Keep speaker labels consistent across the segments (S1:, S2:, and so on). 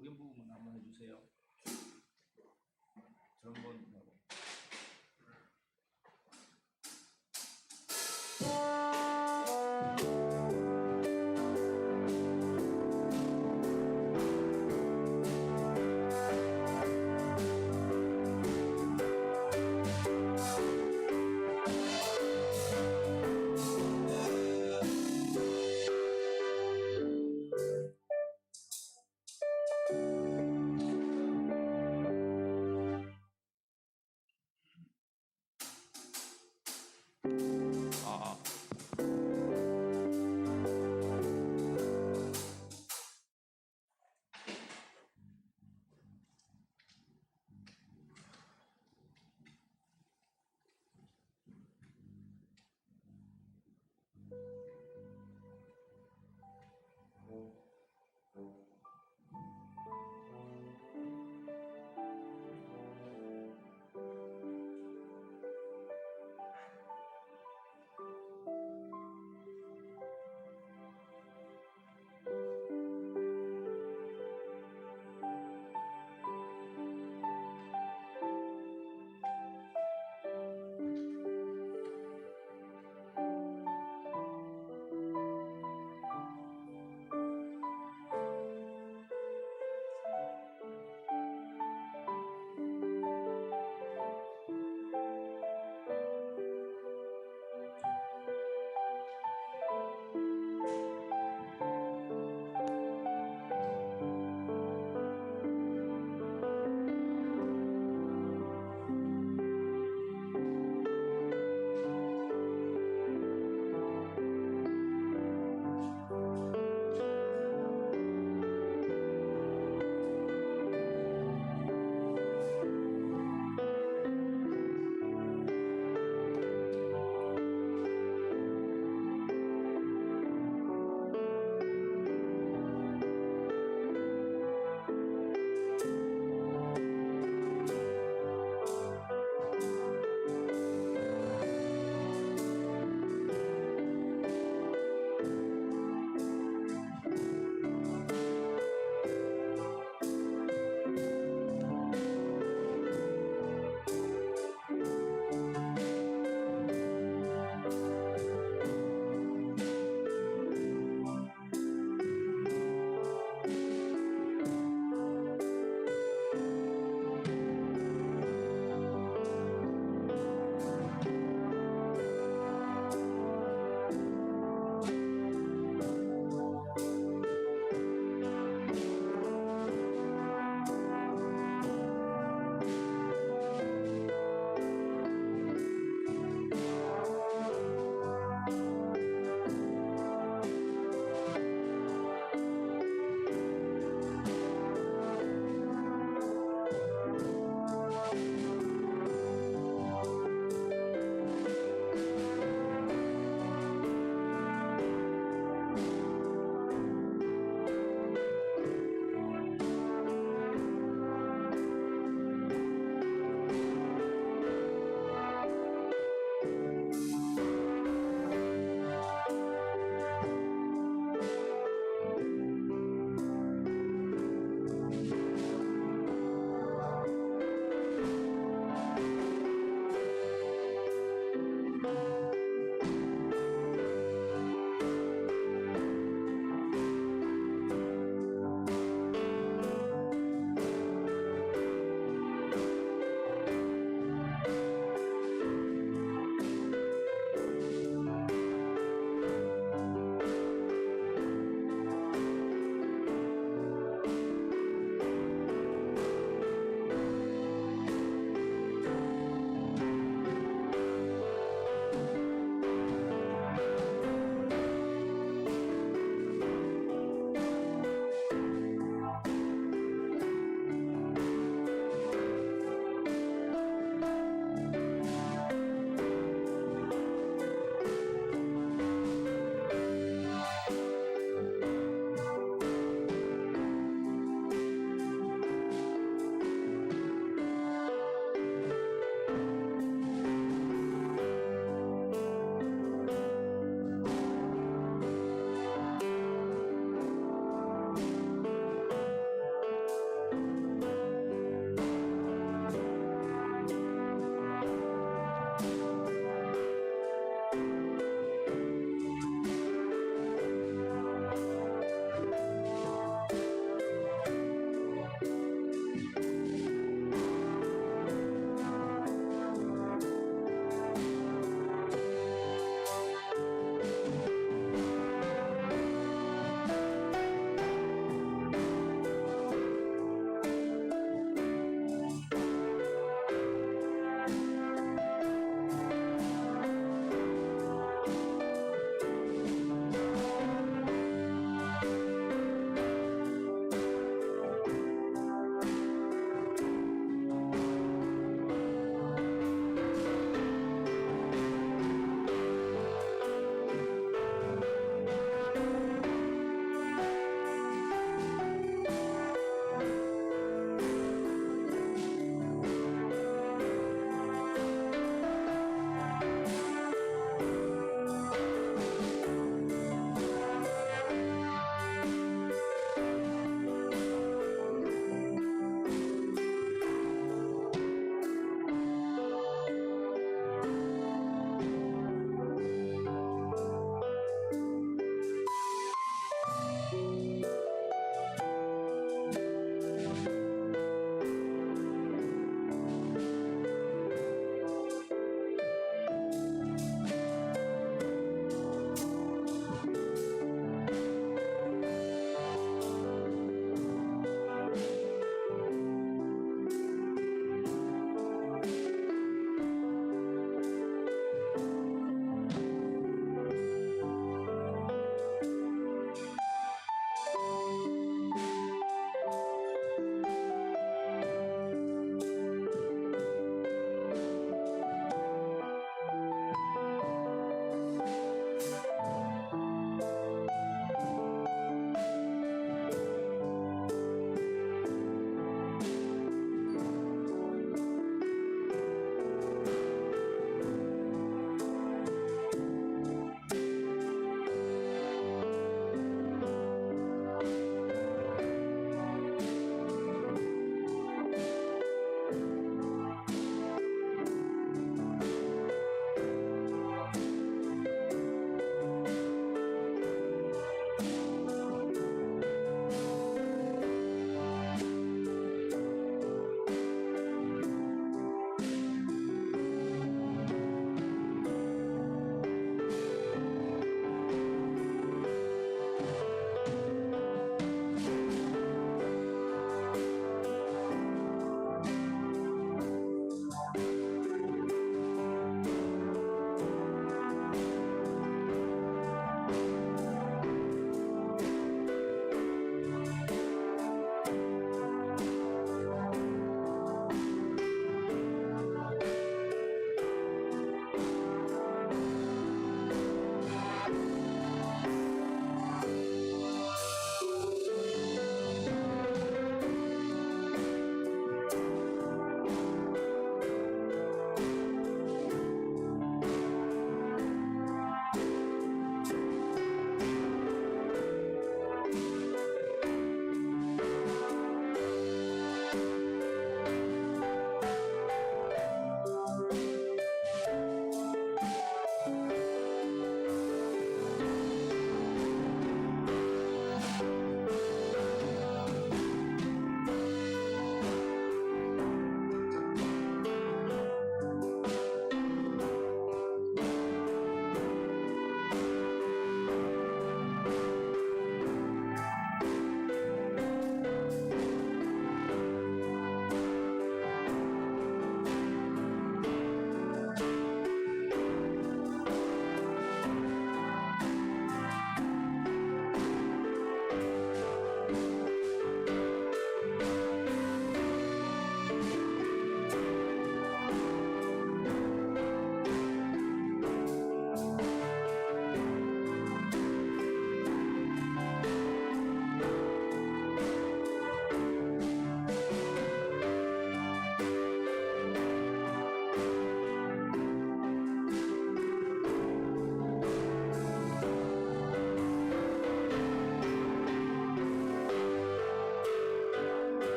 S1: 후렴 부분만 한번 해주세요. 트럼본하고.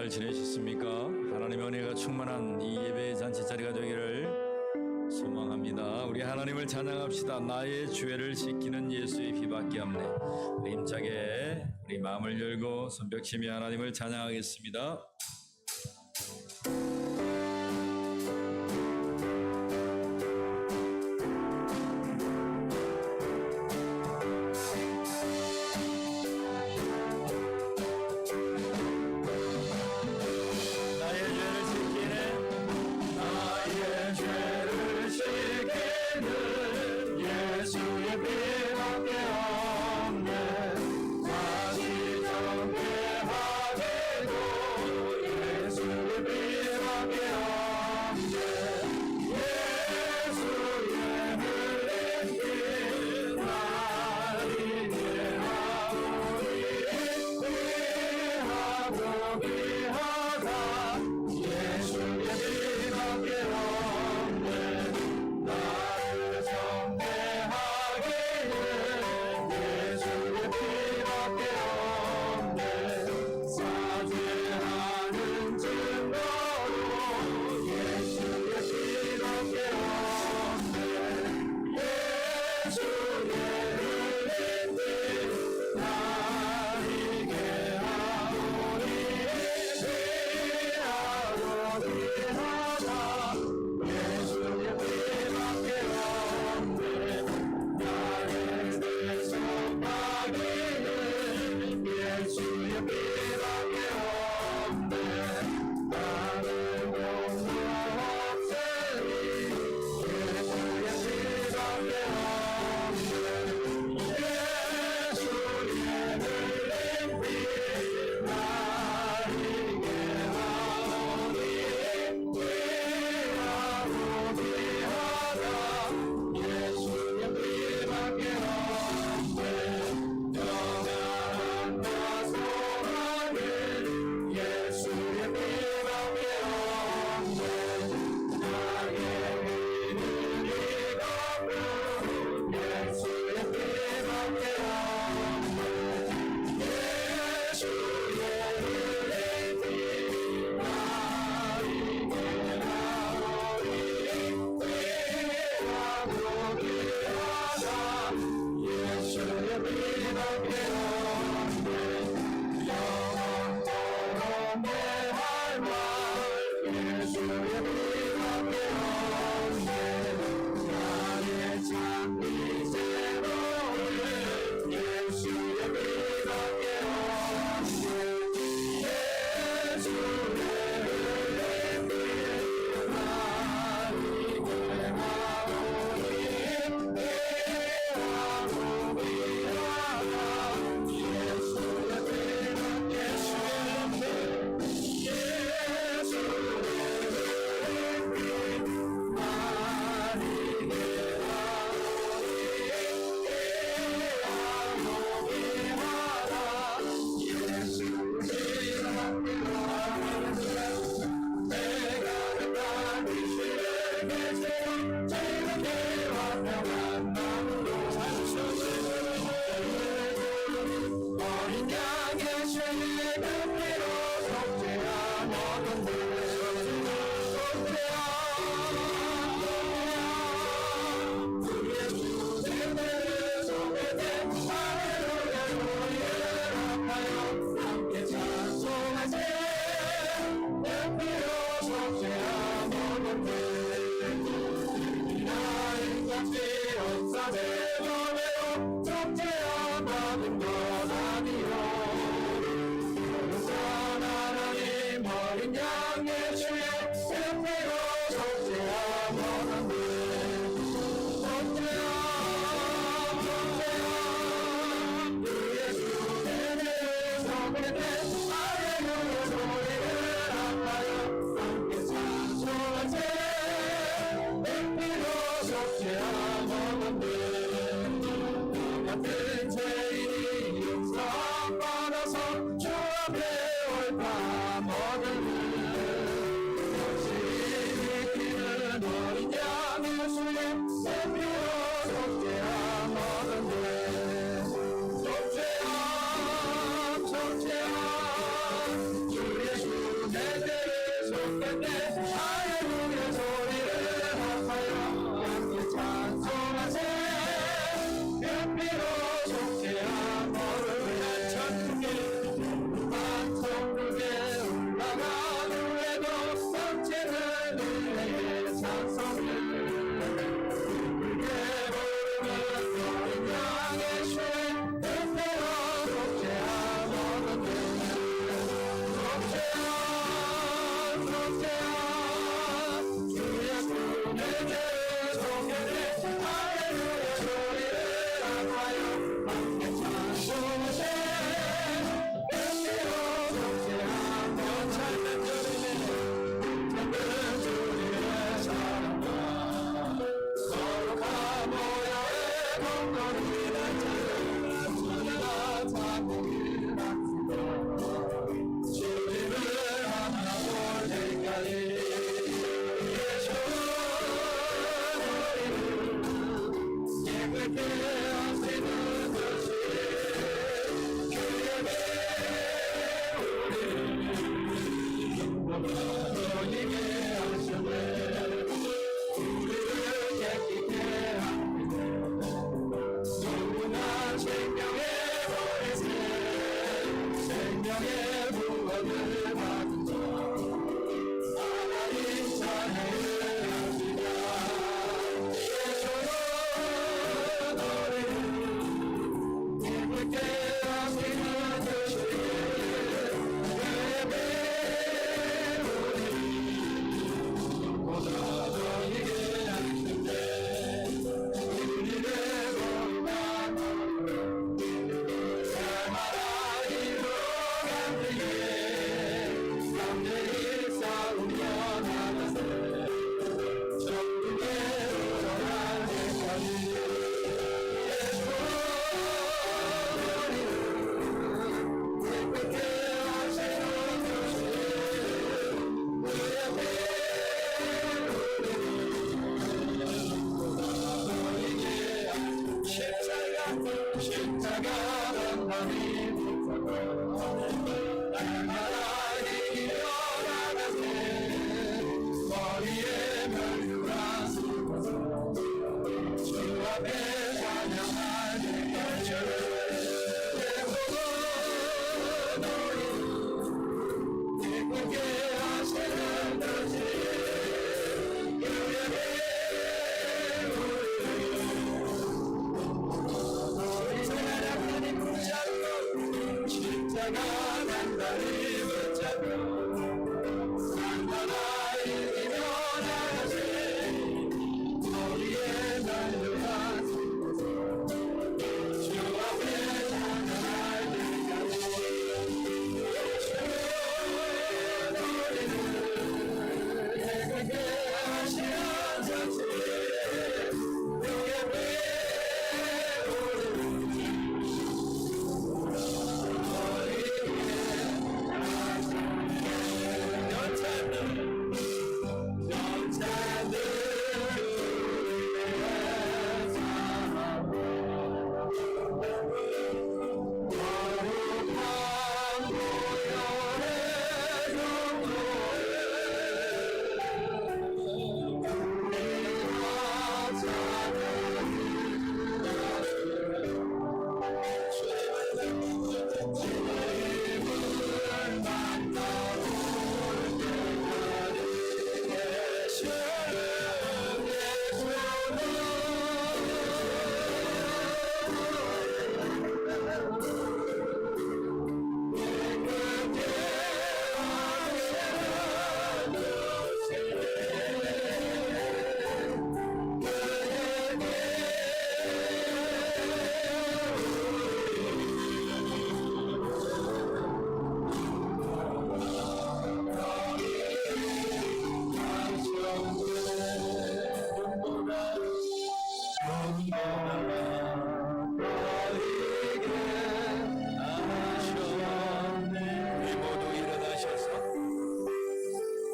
S1: 잘 지내셨습니까? 하나님의 은혜가 충만한 이 예배 잔치 자리가 되기를 소망합니다. 우리 하나님을 찬양합시다. 나의 죄를 씻기는 예수의 피밖에 없네. 힘차게 우리 마음을 열고 손뼉치며 하나님을 찬양하겠습니다.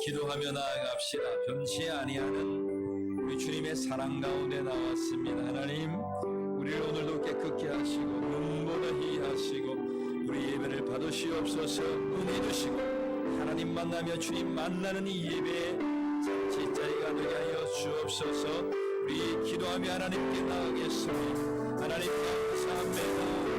S1: 기도하며 나아갑시다. 변치 아니하는 우리 주님의 사랑 가운데 나왔습니다. 하나님, 우리를 오늘도 깨끗게 하시고 눈보다 희하시고 우리 예배를 받으시옵소서. 은혜 주시고 하나님 만나며 주님 만나는 이 예배의 잔치자리가 되게 하여 주옵소서. 우리 기도하며 하나님께 나아가겠습니다. 하나님 감사합니다.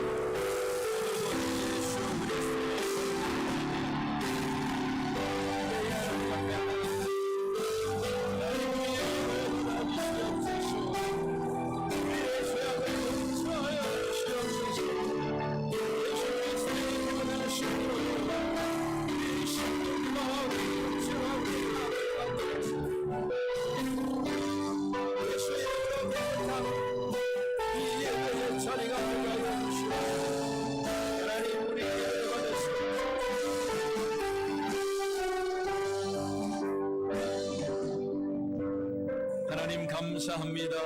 S1: 하나님 감사합니다.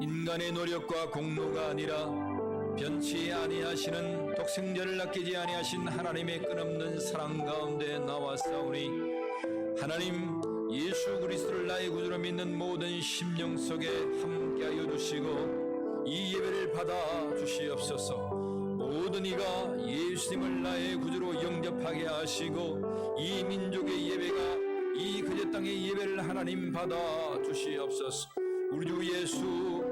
S1: 인간의 노력과 공로가 아니라 변치 아니하시는 독생자를 아끼지 아니하신 하나님의 끝없는 사랑 가운데 나왔사오니 하나님 예수 그리스도를 나의 구주로 믿는 모든 심령 속에 함께하여 주시고 이 예배를 받아 주시옵소서. 모든 이가 예수님을 나의 구주로 영접하게 하시고 이 민족의 예배가 이 그제 땅의 예배를 하나님 받아 주시옵소서. 우리 주 예수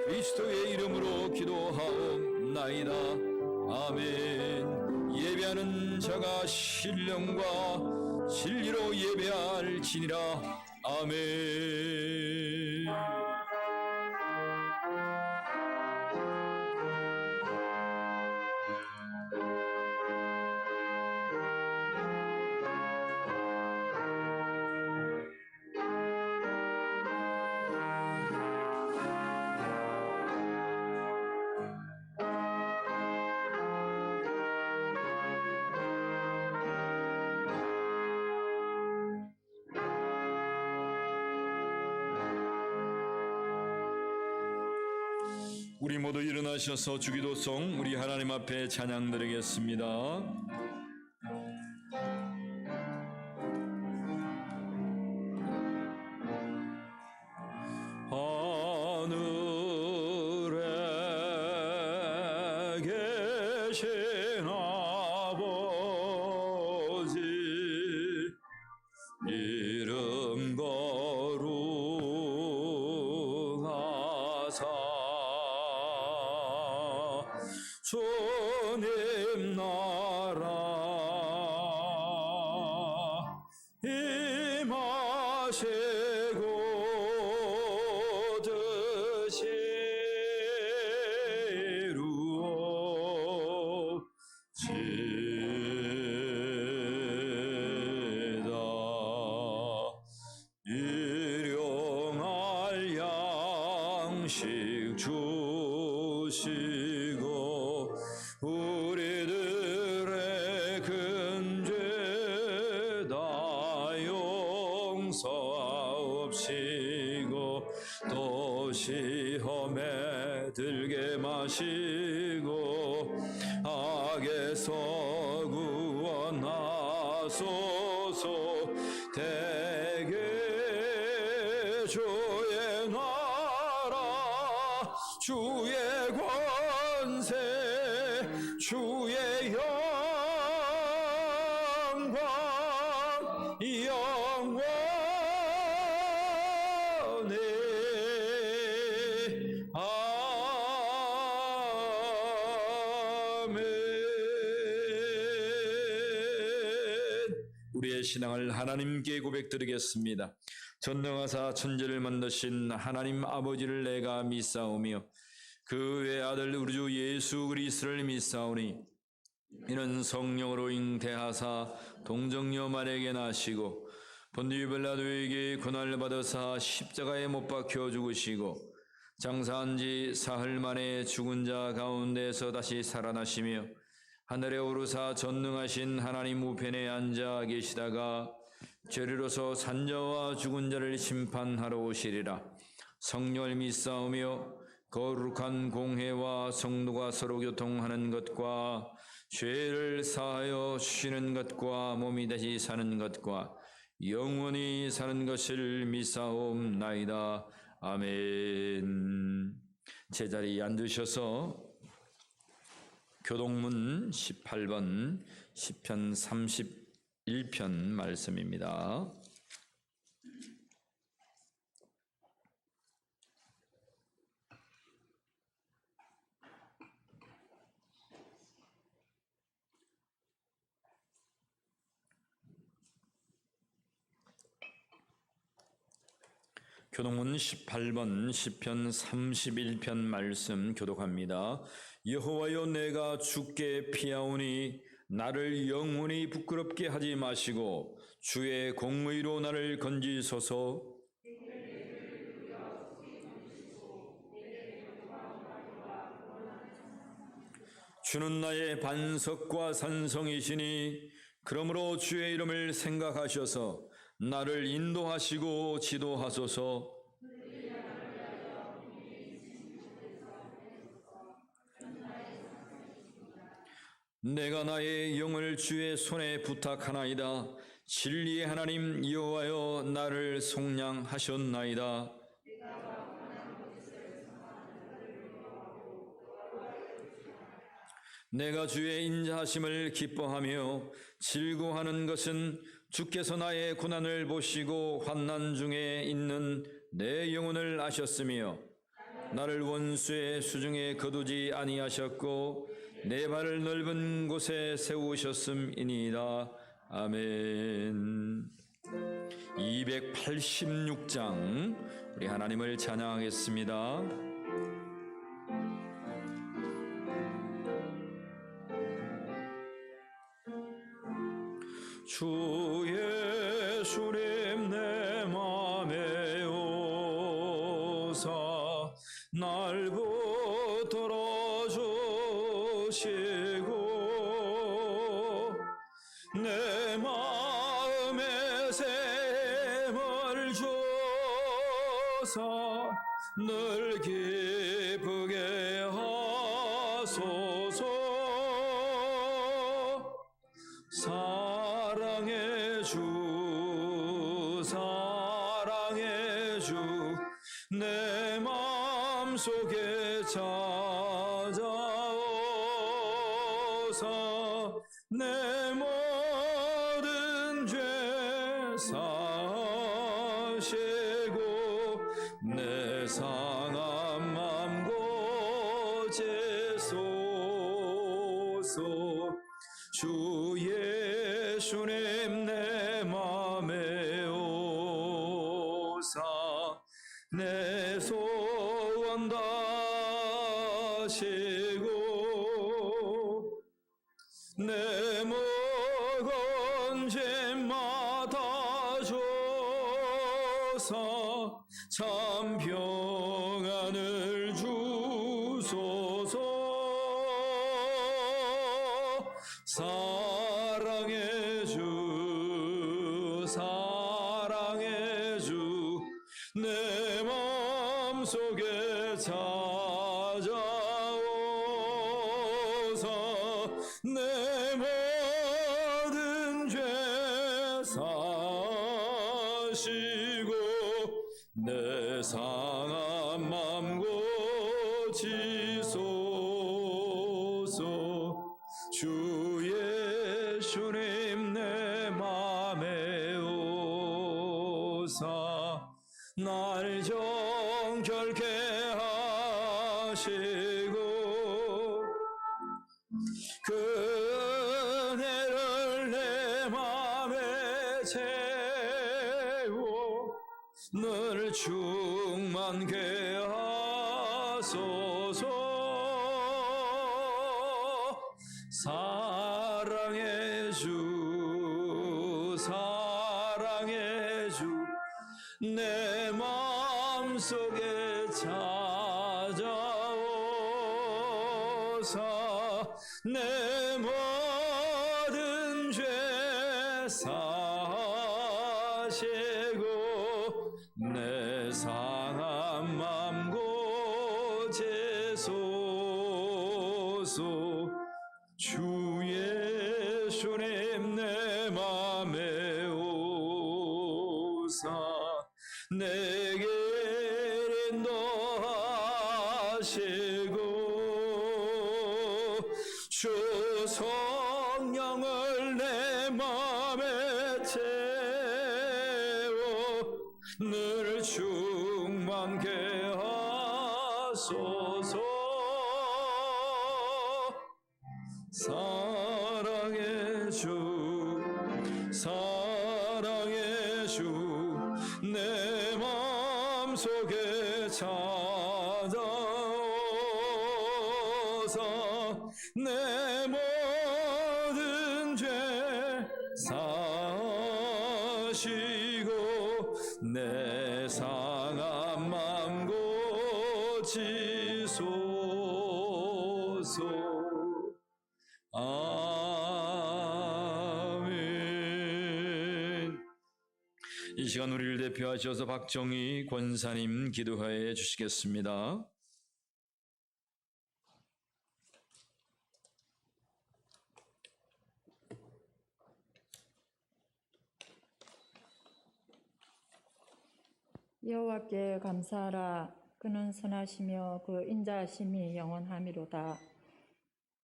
S1: 그리스도의 이름으로 기도하옵나이다. 아멘. 예배하는 자가 신령과 진리로 예배할지니라. 아멘. 우리 모두 일어나셔서 주기도송 우리 하나님 앞에 찬양 드리겠습니다. 하늘에 계신 아버지 이름 거룩하사 주님 나라 임하시고 드시루옵지다. 일용할 양식 주시고 우리들의 근죄 다 용서하옵시고 또 시험에 들게 마시고 악에서 구원하소서. 대개 주의 나라 주의 권세 주의 영광 영원히 아멘. 우리의 신앙을 하나님께 고백드리겠습니다. 전능하사 천지를 만드신 하나님 아버지를 내가 믿사오며 그 외 아들 우리 주 예수 그리스도를 믿사오니 이는 성령으로 잉태하사 동정녀 마리아에게 나시고 본디오 빌라도에게 고난을 받으사 십자가에 못 박혀 죽으시고 장사한 지 사흘 만에 죽은 자 가운데서 다시 살아나시며 하늘에 오르사 전능하신 하나님 우편에 앉아 계시다가 죄리로서 산자와 죽은 자를 심판하러 오시리라. 성령을 믿사오며 거룩한 공회와 성도가 서로 교통하는 것과 죄를 사하여 주시는 것과 몸이 다시 사는 것과 영원히 사는 것을 믿사옵나이다. 아멘. 제자리에 앉으셔서 교동문 18번 시편 31편 말씀입니다. 교동문 18번 시편 31편 말씀 교독합니다. 여호와여 내가 주께 피하오니 나를 영원히 부끄럽게 하지 마시고 주의 공의로 나를 건지소서. 주는 나의 반석과 산성이시니 그러므로 주의 이름을 생각하셔서 나를 인도하시고 지도하소서. 내가 나의 영을 주의 손에 부탁하나이다. 진리의 하나님 여호와여 나를 속량하셨나이다. 내가 주의 인자하심을 기뻐하며 즐거워하는 것은 주께서 나의 고난을 보시고 환난 중에 있는 내 영혼을 아셨으며 나를 원수의 수중에 거두지 아니하셨고 내 발을 넓은 곳에 세우셨음이니이다. 아멘. 286장 우리 하나님을 찬양하겠습니다. 주 예수님 내 맘에 오사 날 붙들어 주시고 내 마음에 샘을 주사 늘 기쁘게 하소서. 사랑의 주 사랑의 주 내 맘속에 찾아오사 내 모든 죄 사시고 내 상한 맘 고치소서. 주 예수님 내 맘에 오사 내 소원 다시고 내 먹은 죄마다 줘사 참 평안을 주소서. 사랑의 주 사랑의 주 내 맘속에 찾아오사 내 모든 죄 사시고 내 상한 맘 고치소서. 주 예수님 내 맘에 오사 날 정결케 하시고 그 은혜를 내 맘에 채워 늘 충만케 하소서. 사랑의 주 사랑의 주 내 마음속에 찾아오사 내 모든 죄 사시고 내 상한 맘 고치소서. 주 예수님 내 맘에 오사 내게 인도하시고 주 성령을 내 맘에 채워 늘 충만케 하소서. 사랑의 주 사랑의 주 내 맘속에 찾아오사 내 모든 죄 사시고 내 상한 맘 고치소서. 아멘. 이 시간 우리를 대표하셔서 박정희 권사님 기도하여 주시겠습니다.
S2: 여호와께 감사하라. 그는 선하시며 그 인자하심이 영원하미로다.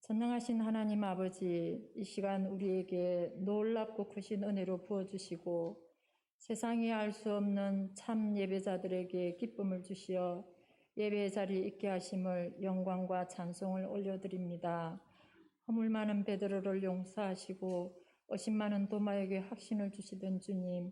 S2: 전능하신 하나님 아버지, 이 시간 우리에게 놀랍고 크신 은혜로 부어주시고 세상이 알 수 없는 참 예배자들에게 기쁨을 주시어 예배의 자리에 있게 하심을 영광과 찬송을 올려드립니다. 허물 많은 베드로를 용서하시고 의심 많은 도마에게 확신을 주시던 주님,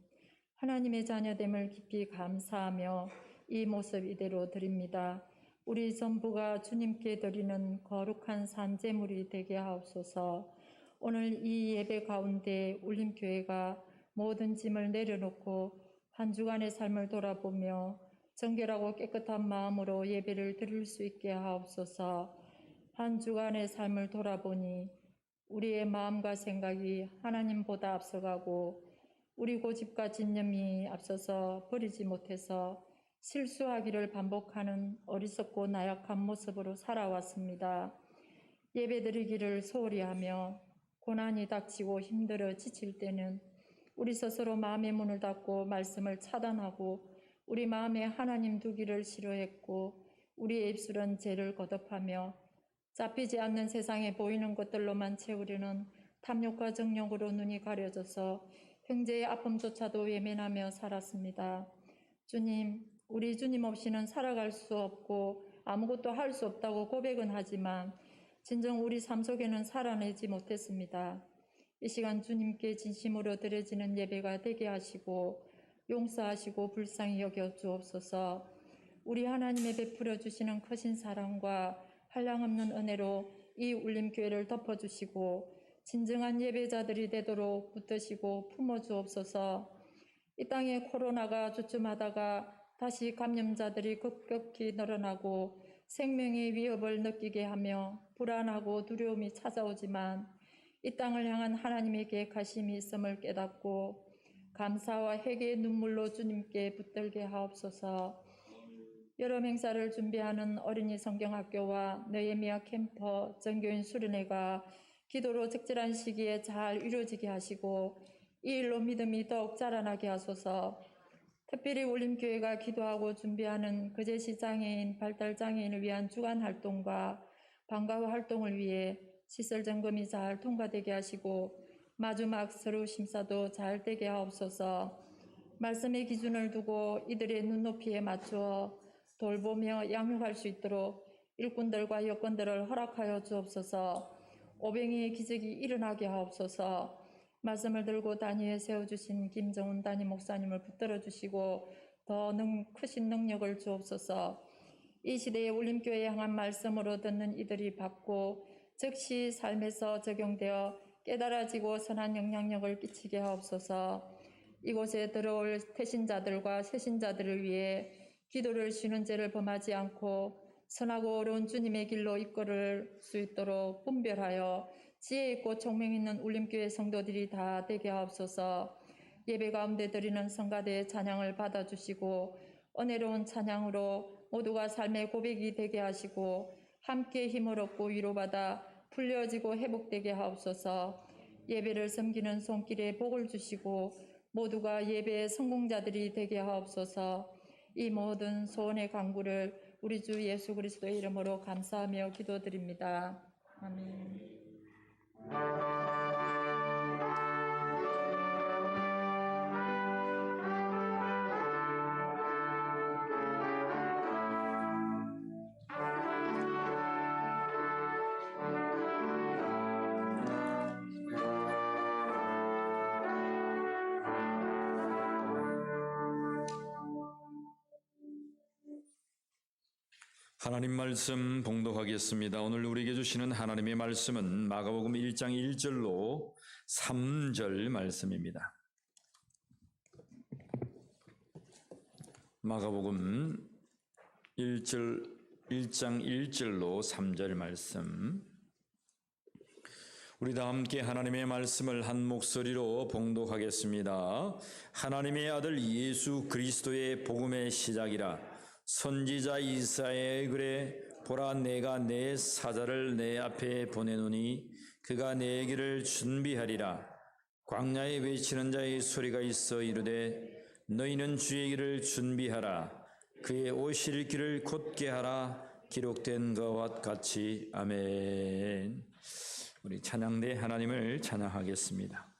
S2: 하나님의 자녀됨을 깊이 감사하며 이 모습 이대로 드립니다. 우리 전부가 주님께 드리는 거룩한 산제물이 되게 하옵소서. 오늘 이 예배 가운데 울림교회가 모든 짐을 내려놓고 한 주간의 삶을 돌아보며 정결하고 깨끗한 마음으로 예배를 드릴 수 있게 하옵소서. 한 주간의 삶을 돌아보니 우리의 마음과 생각이 하나님보다 앞서가고 우리 고집과 진념이 앞서서 버리지 못해서 실수하기를 반복하는 어리석고 나약한 모습으로 살아왔습니다. 예배드리기를 소홀히 하며 고난이 닥치고 힘들어 지칠 때는 우리 스스로 마음의 문을 닫고 말씀을 차단하고 우리 마음에 하나님 두기를 싫어했고 우리의 입술은 죄를 거듭하며 잡히지 않는 세상에 보이는 것들로만 채우려는 탐욕과 정욕으로 눈이 가려져서 형제의 아픔조차도 외면하며 살았습니다. 주님, 우리 주님 없이는 살아갈 수 없고 아무것도 할 수 없다고 고백은 하지만 진정 우리 삶 속에는 살아내지 못했습니다. 이 시간 주님께 진심으로 드려지는 예배가 되게 하시고 용서하시고 불쌍히 여겨 주옵소서. 우리 하나님의 베풀어 주시는 크신 사랑과 한량없는 은혜로 이 울림교회를 덮어주시고 진정한 예배자들이 되도록 붙드시고 품어주옵소서. 이 땅에 코로나가 주춤하다가 다시 감염자들이 급격히 늘어나고 생명의 위협을 느끼게 하며 불안하고 두려움이 찾아오지만 이 땅을 향한 하나님의 계획하심이 있음을 깨닫고 감사와 회개의 눈물로 주님께 붙들게 하옵소서. 여러 행사를 준비하는 어린이 성경학교와 느헤미야 캠퍼 전교인 수련회가 기도로 적절한 시기에 잘 이루어지게 하시고 이 일로 믿음이 더욱 자라나게 하소서. 특별히 울림교회가 기도하고 준비하는 거제시 장애인, 발달 장애인을 위한 주간 활동과 방과 후 활동을 위해 시설 점검이 잘 통과되게 하시고 마지막 서류 심사도 잘 되게 하옵소서. 말씀의 기준을 두고 이들의 눈높이에 맞추어 돌보며 양육할 수 있도록 일꾼들과 여건들을 허락하여 주옵소서. 오병이의 기적이 일어나게 하옵소서. 말씀을 들고 단위에 세워주신 김정훈 단임 목사님을 붙들어 주시고 더 크신 능력을 주옵소서. 이 시대의 울림교회에 향한 말씀으로 듣는 이들이 받고 즉시 삶에서 적용되어 깨달아지고 선한 영향력을 끼치게 하옵소서. 이곳에 들어올 태신자들과 새신자들을 위해 기도를 쉬는 죄를 범하지 않고 선하고 어려운 주님의 길로 이끌을 수 있도록 분별하여 지혜 있고 총명 있는 울림교회 성도들이 다 되게 하옵소서. 예배 가운데 드리는 성가대의 찬양을 받아주시고 은혜로운 찬양으로 모두가 삶의 고백이 되게 하시고 함께 힘을 얻고 위로받아 풀려지고 회복되게 하옵소서. 예배를 섬기는 손길에 복을 주시고 모두가 예배의 성공자들이 되게 하옵소서. 이 모든 소원의 간구를 우리 주 예수 그리스도의 이름으로 감사하며 기도드립니다. 아멘.
S1: 하나님 말씀 봉독하겠습니다. 오늘 우리에게 주시는 하나님의 말씀은 마가복음 1장 1절로 3절 말씀입니다. 마가복음 1장 1절로 3절 말씀. 우리 다 함께 하나님의 말씀을 한 목소리로 봉독하겠습니다. 하나님의 아들 예수 그리스도의 복음의 시작이라. 선지자 이사야의 글에 보라 내가 내 사자를 내 앞에 보내노니 그가 내 길을 준비하리라. 광야에 외치는 자의 소리가 있어 이르되 너희는 주의 길을 준비하라. 그의 오실 길을 곧게 하라. 기록된 것과 같이. 아멘. 우리 찬양대 하나님을 찬양하겠습니다.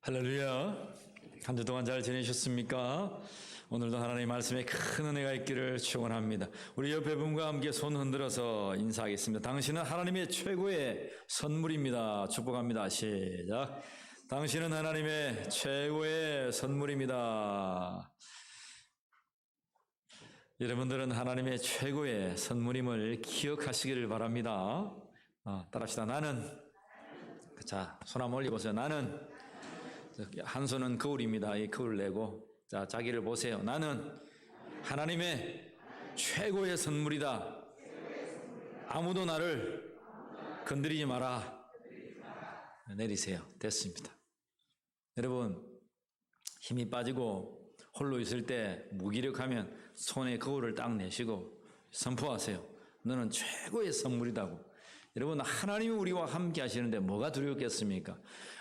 S1: 할렐루야. 한 주 동안 잘 지내셨습니까? 오늘도 하나님 말씀에 큰 은혜가 있기를 축원합니다. 우리 옆에 분과 함께 손 흔들어서 인사하겠습니다. 당신은 하나님의 최고의 선물입니다. 축복합니다. 시작. 당신은 하나님의 최고의 선물입니다. 여러분들은 하나님의 최고의 선물임을 기억하시기를 바랍니다. 따라합시다. 나는 자, 손 한번 올려보세요. 나는, 한 손은 거울입니다. 이 거울 내고, 자, 자기를 보세요. 나는 하나님의 최고의 선물이다. 아무도 나를 건드리지 마라. 내리세요. 됐습니다. 여러분, 힘이 빠지고 홀로 있을 때 무기력하면 손에 거울을 딱 내시고 선포하세요. 너는 최고의 선물이다고. 여러분, 하나님이 우리와 함께 하시는데 뭐가 두렵겠습니까?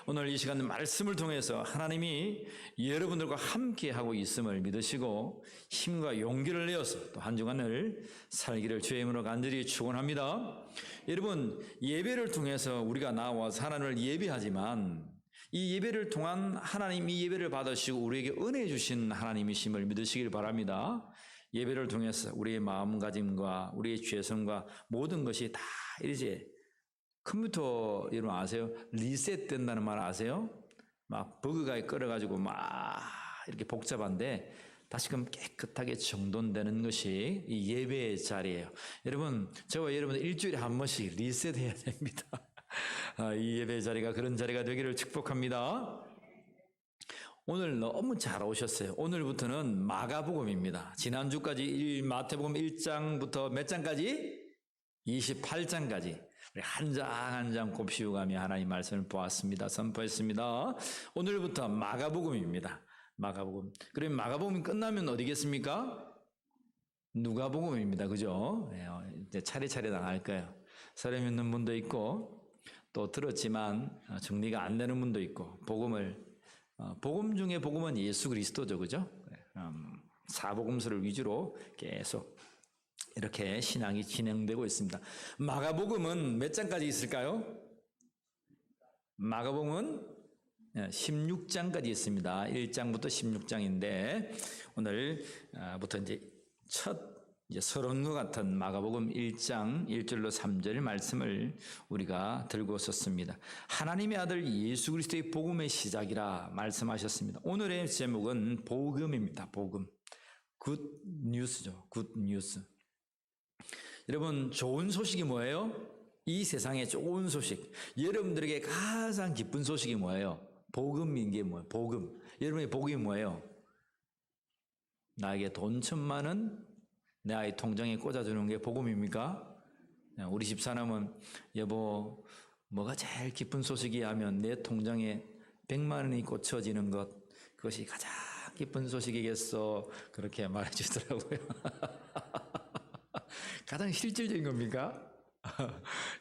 S1: 오늘 이 시간 말씀을 통해서 하나님이 여러분들과 함께 하고 있음을 믿으시고 힘과 용기를 내어서 또 한 주간을 살기를 주의 이름으로 간절히 축원합니다. 여러분, 예배를 통해서 우리가 나와서 하나님을 예배하지만 이 예배를 통한 하나님, 이 예배를 받으시고 우리에게 은혜 주신 하나님이심을 믿으시길 바랍니다. 예배를 통해서 우리의 마음가짐과 우리의 죄성과 모든 것이 다 이제 컴퓨터 여러분 아세요? 리셋된다는 말 아세요? 막 버그가 끌어가지고 막 이렇게 복잡한데 다시금 깨끗하게 정돈되는 것이 이 예배의 자리예요. 여러분, 저와 여러분 일주일에 한 번씩 리셋해야 됩니다. 이 예배의 자리가 그런 자리가 되기를 축복합니다. 오늘 너무 잘 오셨어요. 오늘부터는 마가복음입니다. 지난주까지 마태복음 1장부터 몇 장까지? 28장까지 우리 한 장 한 장 곱씹어가며 하나님 말씀을 보았습니다. 선포했습니다. 오늘부터 마가복음입니다. 마가복음. 그럼 마가복음이 끝나면 어디겠습니까? 누가복음입니다. 그죠? 이제 차례차례 나갈 거예요. 서류 믿는 분도 있고 또 들었지만 정리가 안 되는 분도 있고 복음 중에 복음은 예수 그리스도죠. 그죠? 사복음서를 위주로 계속 이렇게 신앙이 진행되고 있습니다. 마가복음은 몇 장까지 있을까요? 마가복음은 16장까지 있습니다. 1장부터 16장인데 오늘부터 이제 서론과 같은 마가복음 1장 1절로 3절 말씀을 우리가 들고 썼습니다. 하나님의 아들 예수 그리스도의 복음의 시작이라 말씀하셨습니다. 오늘의 제목은 복음입니다. 복음. 굿 뉴스죠. 굿 뉴스. 여러분, 좋은 소식이 뭐예요? 이 세상에 좋은 소식. 여러분들에게 가장 기쁜 소식이 뭐예요? 복음인 게 뭐예요? 복음. 여러분의 복음이 뭐예요? 나에게 돈 1,000만 원 내 아이 통장에 꽂아주는 게 복음입니까? 우리 집사람은 여보 뭐가 제일 기쁜 소식이야 하면 내 통장에 100만 원이 꽂혀지는 것 그것이 가장 기쁜 소식이겠어 그렇게 말해주더라고요. 가장 실질적인 겁니까?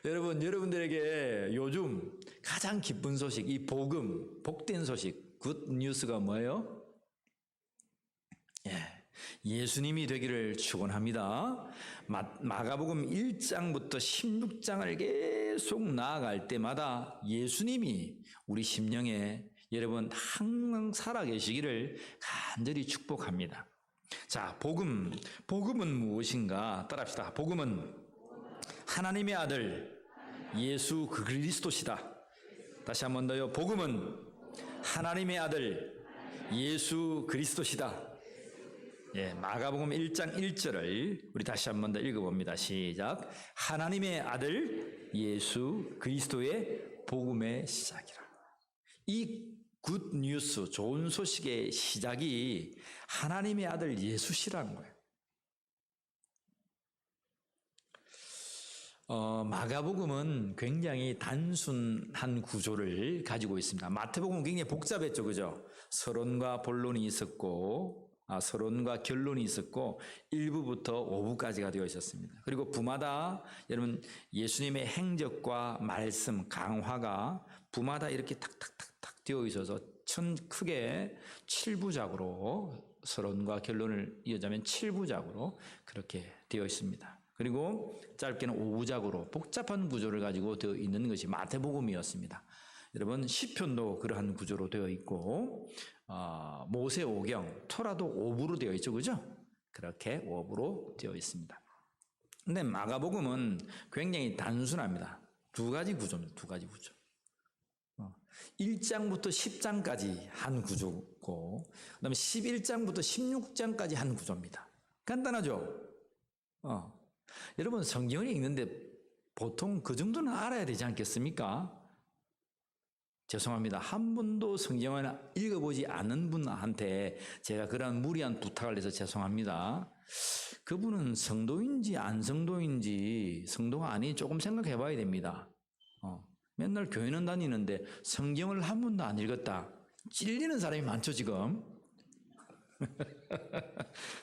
S1: 여러분, 여러분들에게 요즘 가장 기쁜 소식, 이 복음, 복된 소식, 굿 뉴스가 뭐예요? 예수님이 되기를 축원합니다. 마가복음 1장부터 16장을 계속 나아갈 때마다 예수님이 우리 심령에 여러분 항상 살아계시기를 간절히 축복합니다. 자, 복음은 무엇인가? 따라합시다. 복음은 하나님의 아들 예수 그리스도시다. 다시 한 번 더요. 복음은 하나님의 아들 예수 그리스도시다. 마가복음 1장 1절을 우리 다시 한 번 더 읽어봅니다. 시작. 하나님의 아들 예수 그리스도의 복음의 시작이라. 이 굿 뉴스, 좋은 소식의 시작이 하나님의 아들 예수시라는 거예요. 마가복음은 굉장히 단순한 구조를 가지고 있습니다. 마태복음은 굉장히 복잡했죠. 그죠? 서론과 본론이 있었고 서론과 결론이 있었고 1부부터 5부까지가 되어 있었습니다. 그리고 부마다 여러분 예수님의 행적과 말씀, 강화가 부마다 이렇게 탁탁탁탁 되어 있어서 크게 7부작으로 서론과 결론을 이어자면 7부작으로 그렇게 되어 있습니다. 그리고 짧게는 5부작으로 복잡한 구조를 가지고 되어 있는 것이 마태복음이었습니다. 여러분 시편도 그러한 구조로 되어 있고 모세오경, 토라도 5부로 되어 있죠. 그죠? 그렇게 5부로 되어 있습니다. 근데 마가복음은 굉장히 단순합니다. 두 가지 구조입니다. 두 가지 구조. 1장부터 10장까지 한 구조고 그다음에 11장부터 16장까지 한 구조입니다. 간단하죠? 여러분 성경을 읽는데 보통 그 정도는 알아야 되지 않겠습니까? 죄송합니다. 한 번도 성경을 읽어보지 않은 분한테 제가 그런 무리한 부탁을 해서 죄송합니다. 그분은 성도인지 안 성도인지 성도가 아니 조금 생각해 봐야 됩니다. 맨날 교회는 다니는데 성경을 한 번도 안 읽었다. 찔리는 사람이 많죠, 지금.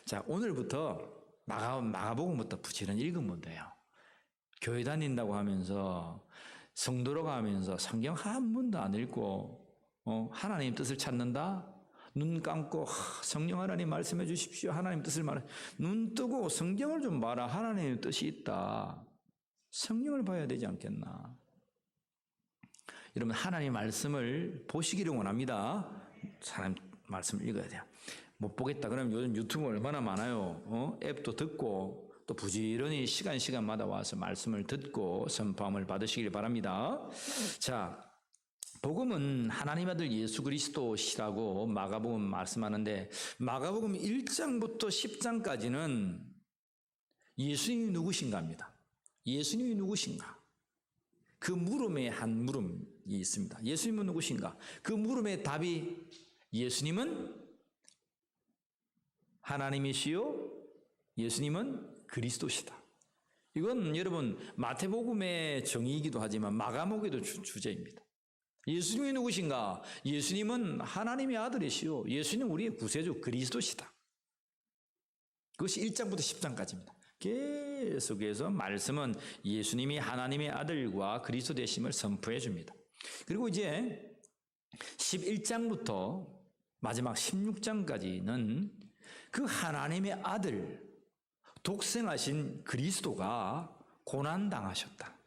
S1: 자, 오늘부터 마가복음부터 부지런히 읽으면 돼요. 교회 다닌다고 하면서 성도라고 하면서 성경 한 번도 안 읽고 하나님 뜻을 찾는다? 눈 감고 성령 하나님 말씀해 주십시오. 하나님 뜻을 말해. 눈 뜨고 성경을 좀 봐라. 하나님의 뜻이 있다. 성경을 봐야 되지 않겠나. 여러분 하나님 말씀을 보시기를 원합니다. 하나님 말씀을 읽어야 돼요. 못 보겠다 그러면 요즘 유튜브 얼마나 많아요. 앱도 듣고 또 부지런히 시간마다 와서 말씀을 듣고 선포함을 받으시길 바랍니다. 자, 복음은 하나님 아들 예수 그리스도시라고 마가복음 말씀하는데 마가복음 1장부터 10장까지는 예수님이 누구신가 합니다. 예수님이 누구신가? 그 물음에 한 물음이 있습니다. 예수님은 누구신가? 그 물음의 답이 예수님은 하나님이시요 예수님은 그리스도시다. 이건 여러분 마태복음의 정의이기도 하지만 마가복음에도 주제입니다. 예수님이 누구신가? 예수님은 하나님의 아들이시요 예수님은 우리의 구세주 그리스도시다. 그것이 1장부터 10장까지입니다. 계속해서 말씀은 예수님이 하나님의 아들과 그리스도 되심을 선포해 줍니다. 그리고 이제 11장부터 마지막 16장까지는 그 하나님의 아들 독생하신 그리스도가 고난당하셨다.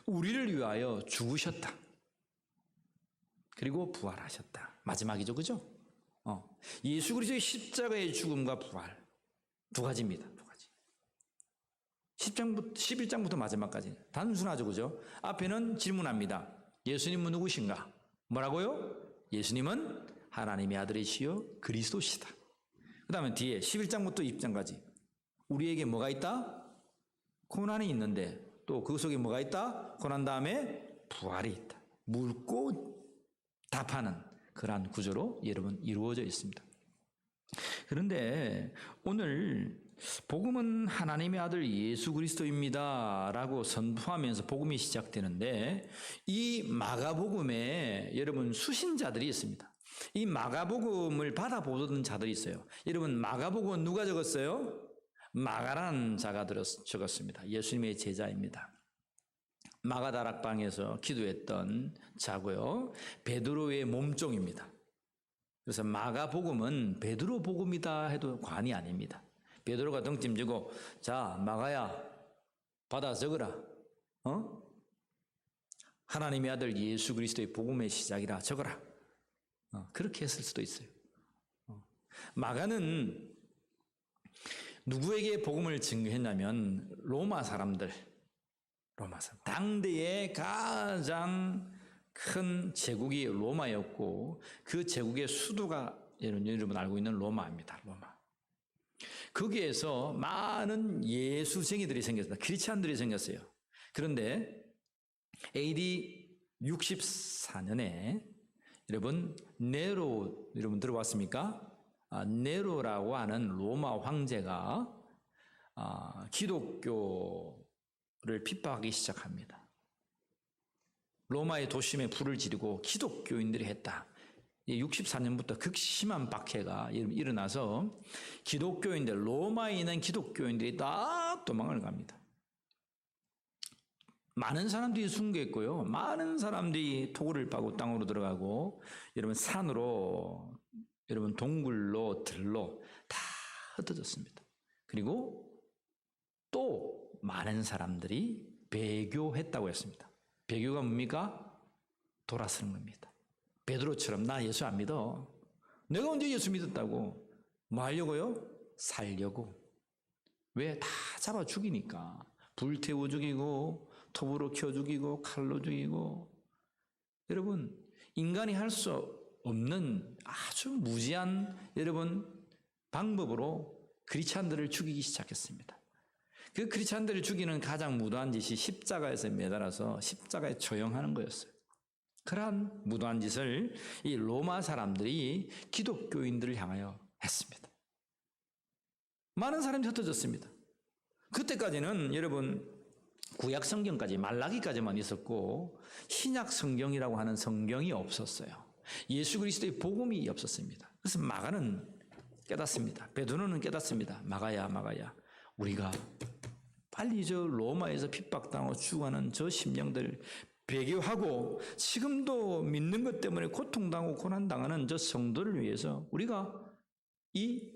S1: 우리를 위하여 죽으셨다. 그리고 부활하셨다. 마지막이죠, 그죠? 예수 그리스도의 십자가의 죽음과 부활 두 가지입니다. 두 가지. 11장부터 마지막까지 단순하죠, 그죠? 앞에는 질문합니다. 예수님은 누구신가? 뭐라고요? 예수님은 하나님의 아들이시요 그리스도시다. 그 다음에 뒤에 11장부터 20장까지 우리에게 뭐가 있다? 고난이 있는데 또 그 속에 뭐가 있다? 고난 다음에 부활이 있다. 묻고 답하는 그러한 구조로 여러분 이루어져 있습니다. 그런데 오늘 복음은 하나님의 아들 예수 그리스도입니다 라고 선포하면서 복음이 시작되는데 이 마가복음에 여러분 수신자들이 있습니다. 이 마가복음을 받아보던 자들이 있어요. 여러분 마가복음은 누가 적었어요? 마가라는 자가 적었습니다. 예수님의 제자입니다. 마가다락방에서 기도했던 자고요. 베드로의 몸종입니다. 그래서 마가복음은 베드로 복음이다 해도 과언이 아닙니다. 베드로가 덩찜지고 자 마가야 받아 적으라. 하나님의 아들 예수 그리스도의 복음의 시작이라 적어라. 그렇게 했을 수도 있어요. 마가는 누구에게 복음을 증거했냐면 로마 사람들. 당대의 가장 큰 제국이 로마였고 그 제국의 수도가 여러분 알고 있는 로마입니다. 로마. 거기에서 많은 예수쟁이들이 생겼습니다. 크리스찬들이 생겼어요. 그런데 AD 64년에 여러분 네로 여러분 들어봤습니까? 네로라고 하는 로마 황제가 기독교를 핍박하기 시작합니다. 로마의 도심에 불을 지르고 기독교인들이 했다. 64년부터 극심한 박해가 일어나서 기독교인들, 로마에 있는 기독교인들이 다 도망을 갑니다. 많은 사람들이 순교했고요. 많은 사람들이 토굴을 파고 땅으로 들어가고 여러분 산으로 여러분 동굴로 들로 다 흩어졌습니다. 그리고 또 많은 사람들이 배교했다고 했습니다. 배교가 뭡니까? 돌아서는 겁니다. 베드로처럼 나 예수 안 믿어. 내가 언제 예수 믿었다고. 뭐 하려고요? 살려고. 왜? 다 잡아 죽이니까. 불태워 죽이고 톱으로 켜 죽이고 칼로 죽이고. 여러분 인간이 할 수 없는 아주 무지한 여러분 방법으로 크리스찬들을 죽이기 시작했습니다. 그 크리스찬들을 죽이는 가장 무도한 짓이 십자가에서 매달아서 십자가에 처형하는 거였어요. 그러한 무도한 짓을 이 로마 사람들이 기독교인들을 향하여 했습니다. 많은 사람이 흩어졌습니다. 그때까지는 여러분 구약 성경까지 말라기까지만 있었고 신약 성경이라고 하는 성경이 없었어요. 예수 그리스도의 복음이 없었습니다. 그래서 마가는 깨닫습니다. 베드로는 깨닫습니다. 마가야 우리가 빨리 저 로마에서 핍박당하고 죽어가는 저 심령들 배교하고 지금도 믿는 것 때문에 고통당하고 고난당하는 저 성도를 위해서 우리가 이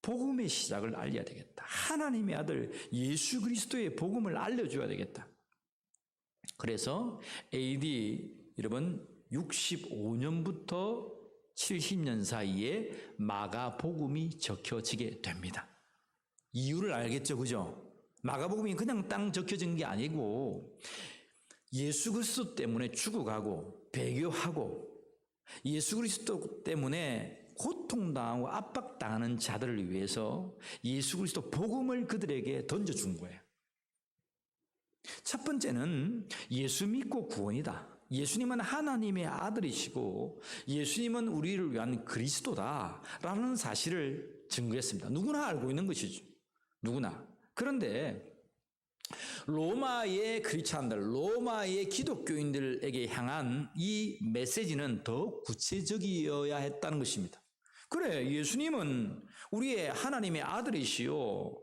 S1: 복음의 시작을 알려야 되겠다. 하나님의 아들 예수 그리스도의 복음을 알려줘야 되겠다. 그래서 AD 여러분 65년부터 70년 사이에 마가복음이 적혀지게 됩니다. 이유를 알겠죠, 그죠? 마가복음이 그냥 땅 적혀진 게 아니고 예수 그리스도 때문에 죽어가고 배교하고 예수 그리스도 때문에 고통당하고 압박당하는 자들을 위해서 예수 그리스도 복음을 그들에게 던져준 거예요. 첫 번째는 예수 믿고 구원이다. 예수님은 하나님의 아들이시고 예수님은 우리를 위한 그리스도다라는 사실을 증거했습니다. 누구나 알고 있는 것이죠. 누구나. 그런데 로마의 크리스찬들, 로마의 기독교인들에게 향한 이 메시지는 더 구체적이어야 했다는 것입니다. 그래, 예수님은 우리의 하나님의 아들이시요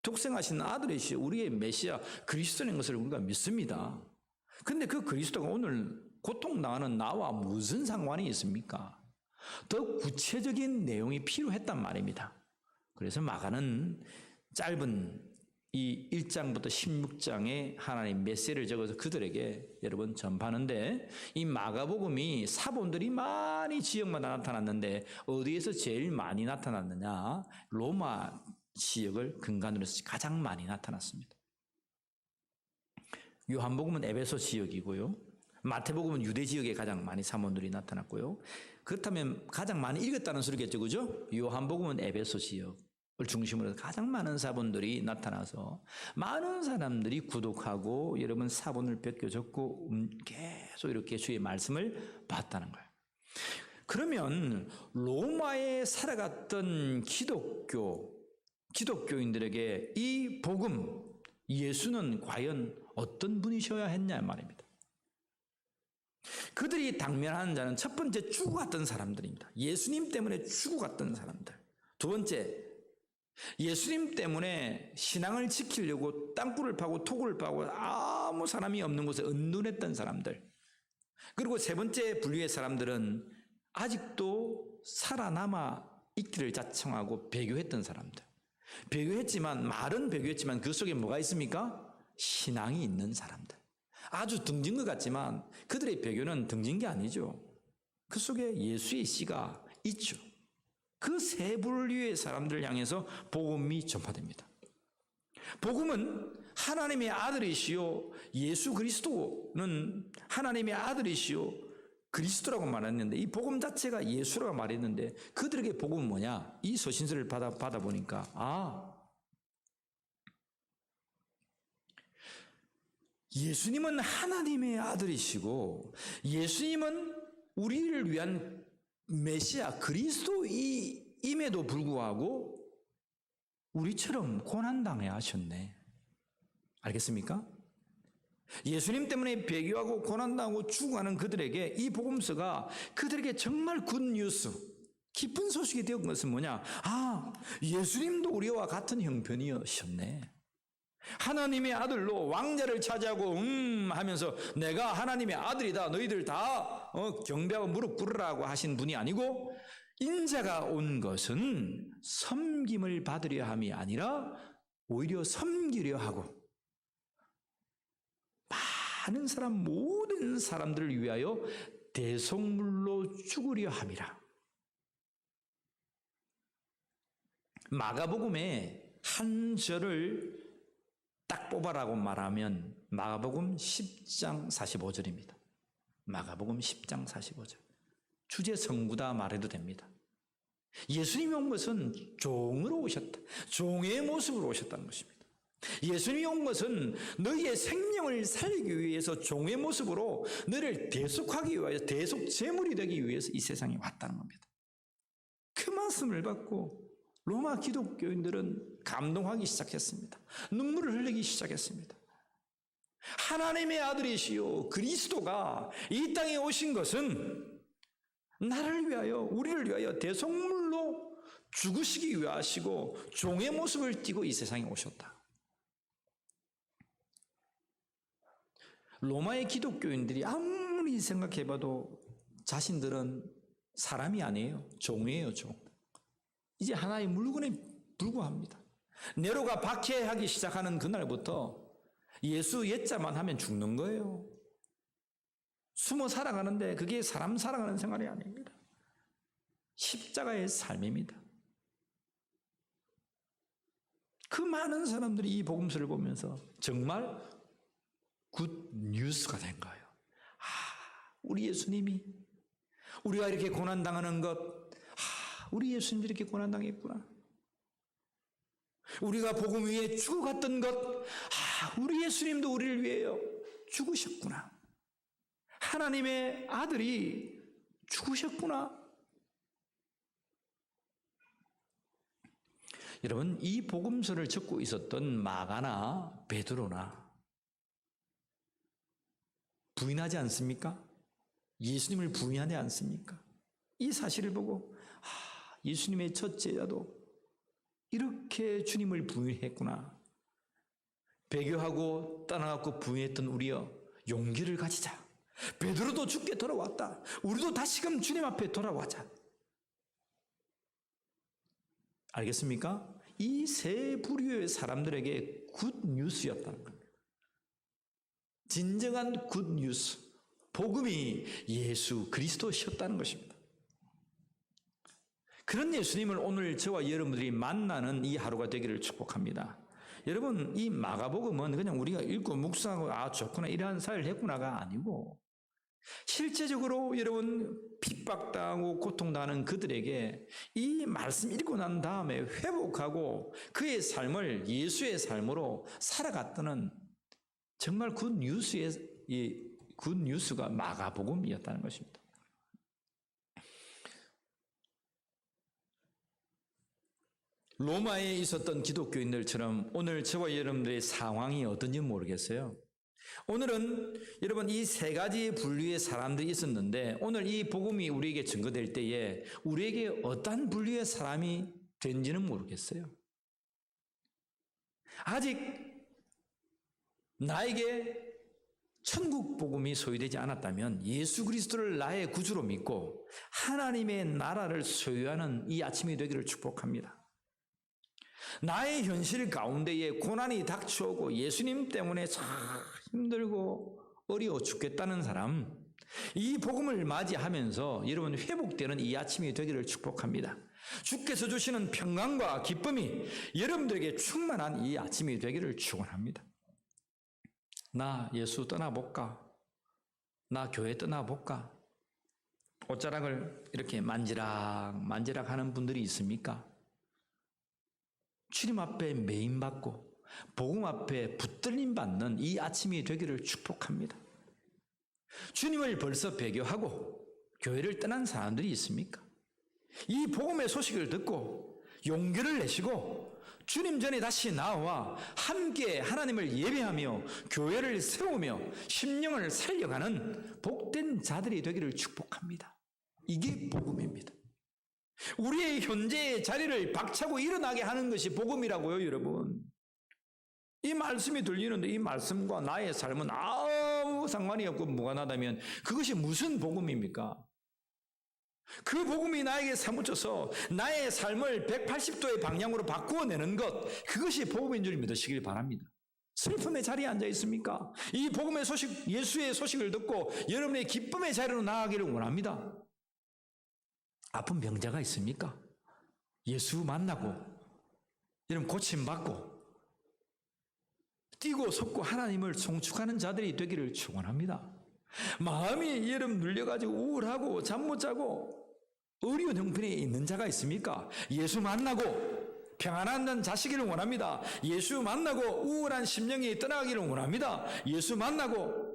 S1: 독생하신 아들이시요 우리의 메시아 그리스도인 것을 우리가 믿습니다. 그런데 그 그리스도가 오늘 고통당하는 나와 무슨 상관이 있습니까? 더 구체적인 내용이 필요했단 말입니다. 그래서 마가는 짧은 이 1장부터 16장에 하나님 메시지를 적어서 그들에게 여러분 전파하는데 이 마가복음이 사본들이 많이 지역마다 나타났는데 어디에서 제일 많이 나타났느냐? 로마 지역을 근간으로 해서 가장 많이 나타났습니다. 요한복음은 에베소 지역이고요. 마태복음은 유대 지역에 가장 많이 사본들이 나타났고요. 그렇다면 가장 많이 읽었다는 소리겠죠, 그죠? 요한복음은 에베소 지역 을 중심으로 해서 가장 많은 사본들이 나타나서 많은 사람들이 구독하고 여러분 사본을 베껴줬고 계속 이렇게 주의 말씀을 봤다는 거예요. 그러면 로마에 살아갔던 기독교인들에게 이 복음 예수는 과연 어떤 분이셔야 했냐 말입니다. 그들이 당면하는 자는 첫 번째 죽어갔던 사람들입니다. 예수님 때문에 죽어갔던 사람들. 두 번째 예수님 때문에 신앙을 지키려고 땅굴을 파고 토굴을 파고 아무 사람이 없는 곳에 은둔했던 사람들. 그리고 세 번째 분류의 사람들은 아직도 살아남아 있기를 자청하고 배교했던 사람들. 배교했지만 말은 배교했지만 그 속에 뭐가 있습니까? 신앙이 있는 사람들. 아주 등진 것 같지만 그들의 배교는 등진 게 아니죠. 그 속에 예수의 씨가 있죠. 그 세 분류의 사람들을 향해서 복음이 전파됩니다. 복음은 하나님의 아들이시요 예수 그리스도는 하나님의 아들이시요 그리스도라고 말했는데 이 복음 자체가 예수라고 말했는데 그들에게 복음은 뭐냐? 이 서신서를 받아보니까 예수님은 하나님의 아들이시고 예수님은 우리를 위한 메시아 그리스도임에도 불구하고 우리처럼 고난당해야 하셨네. 알겠습니까? 예수님 때문에 배교하고 고난당하고 죽어가는 그들에게 이 복음서가 그들에게 정말 굿뉴스, 기쁜 소식이 되었던 것은 뭐냐? 예수님도 우리와 같은 형편이셨네. 하나님의 아들로 왕자를 차지하고 하면서 내가 하나님의 아들이다 너희들 다 경배하고 무릎 꿇으라고 하신 분이 아니고 인자가 온 것은 섬김을 받으려 함이 아니라 오히려 섬기려 하고 많은 사람 모든 사람들을 위하여 대속물로 죽으려 함이라. 마가복음의 한 절을 딱 뽑아라고 말하면 마가복음 10장 45절입니다. 마가복음 10장 45절. 주제 성부다 말해도 됩니다. 예수님이 온 것은 종으로 오셨다. 종의 모습으로 오셨다는 것입니다. 예수님이 온 것은 너희의 생명을 살리기 위해서 종의 모습으로 너를 대속하기 위해서, 대속 제물이 되기 위해서 이 세상에 왔다는 겁니다. 그 말씀을 받고 로마 기독교인들은 감동하기 시작했습니다. 눈물을 흘리기 시작했습니다. 하나님의 아들이시요 그리스도가 이 땅에 오신 것은 나를 위하여, 우리를 위하여 대속물로 죽으시기 위하시고 종의 모습을 띠고 이 세상에 오셨다. 로마의 기독교인들이 아무리 생각해봐도 자신들은 사람이 아니에요. 종이에요, 종. 이제 하나의 물건에 불과합니다. 네로가 박해하기 시작하는 그날부터 예수 옛자만 하면 죽는 거예요. 숨어 살아가는데 그게 사람 살아가는 생활이 아닙니다. 십자가의 삶입니다. 그 많은 사람들이 이 복음서를 보면서 정말 굿 뉴스가 된 거예요. 우리 예수님이 우리가 이렇게 고난당하는 것, 우리 예수님도 이렇게 고난당했구나. 우리가 복음 위에 죽어갔던 것, 우리 예수님도 우리를 위해요 죽으셨구나. 하나님의 아들이 죽으셨구나. 여러분, 이 복음서를 적고 있었던 마가나 베드로나 부인하지 않습니까? 예수님을 부인하지 않습니까? 이 사실을 보고 예수님의 첫 제자도 이렇게 주님을 부인했구나. 배교하고 떠나갖고 부인했던 우리여, 용기를 가지자. 베드로도 죽게 돌아왔다. 우리도 다시금 주님 앞에 돌아와자. 알겠습니까? 이 세 부류의 사람들에게 굿 뉴스였다는 겁니다. 진정한 굿 뉴스, 복음이 예수 그리스도셨다는 것입니다. 그런 예수님을 오늘 저와 여러분들이 만나는 이 하루가 되기를 축복합니다. 여러분, 이 마가복음은 그냥 우리가 읽고 묵상하고 좋구나 이러한 사회를 했구나가 아니고, 실제적으로 여러분 핍박당하고 고통당하는 그들에게 이 말씀 읽고 난 다음에 회복하고 그의 삶을 예수의 삶으로 살아갔다는 정말 굿 뉴스가 마가복음이었다는 것입니다. 로마에 있었던 기독교인들처럼 오늘 저와 여러분들의 상황이 어떤지 모르겠어요. 오늘은 여러분 이 세 가지 분류의 사람들이 있었는데, 오늘 이 복음이 우리에게 증거될 때에 우리에게 어떤 분류의 사람이 된지는 모르겠어요. 아직 나에게 천국 복음이 소유되지 않았다면 예수 그리스도를 나의 구주로 믿고 하나님의 나라를 소유하는 이 아침이 되기를 축복합니다. 나의 현실 가운데에 고난이 닥쳐오고 예수님 때문에 참 힘들고 어려워 죽겠다는 사람, 이 복음을 맞이하면서 여러분 회복되는 이 아침이 되기를 축복합니다. 주께서 주시는 평강과 기쁨이 여러분들에게 충만한 이 아침이 되기를 축원합니다. 나 예수 떠나볼까? 나 교회 떠나볼까? 옷자락을 이렇게 만지락 하는 분들이 있습니까? 주님 앞에 메인받고 복음 앞에 붙들림 받는 이 아침이 되기를 축복합니다. 주님을 벌써 배교하고 교회를 떠난 사람들이 있습니까? 이 복음의 소식을 듣고 용기를 내시고 주님 전에 다시 나와 함께 하나님을 예배하며 교회를 세우며 심령을 살려가는 복된 자들이 되기를 축복합니다. 이게 복음입니다. 우리의 현재의 자리를 박차고 일어나게 하는 것이 복음이라고요, 여러분. 이 말씀이 들리는데 이 말씀과 나의 삶은 아무 상관이 없고 무관하다면 그것이 무슨 복음입니까? 그 복음이 나에게 사무쳐서 나의 삶을 180도의 방향으로 바꾸어내는 것, 그것이 복음인 줄 믿으시길 바랍니다. 슬픔의 자리에 앉아 있습니까? 이 복음의 소식, 예수의 소식을 듣고 여러분의 기쁨의 자리로 나아가기를 원합니다. 아픈 병자가 있습니까? 예수 만나고 여러분 고침받고 뛰고 섰고 하나님을 송축하는 자들이 되기를 축원합니다. 마음이 여러분 눌려가지고 우울하고 잠 못 자고 어려운 형편에 있는 자가 있습니까? 예수 만나고 평안한 자식이를 원합니다. 예수 만나고 우울한 심령이 떠나가기를 원합니다. 예수 만나고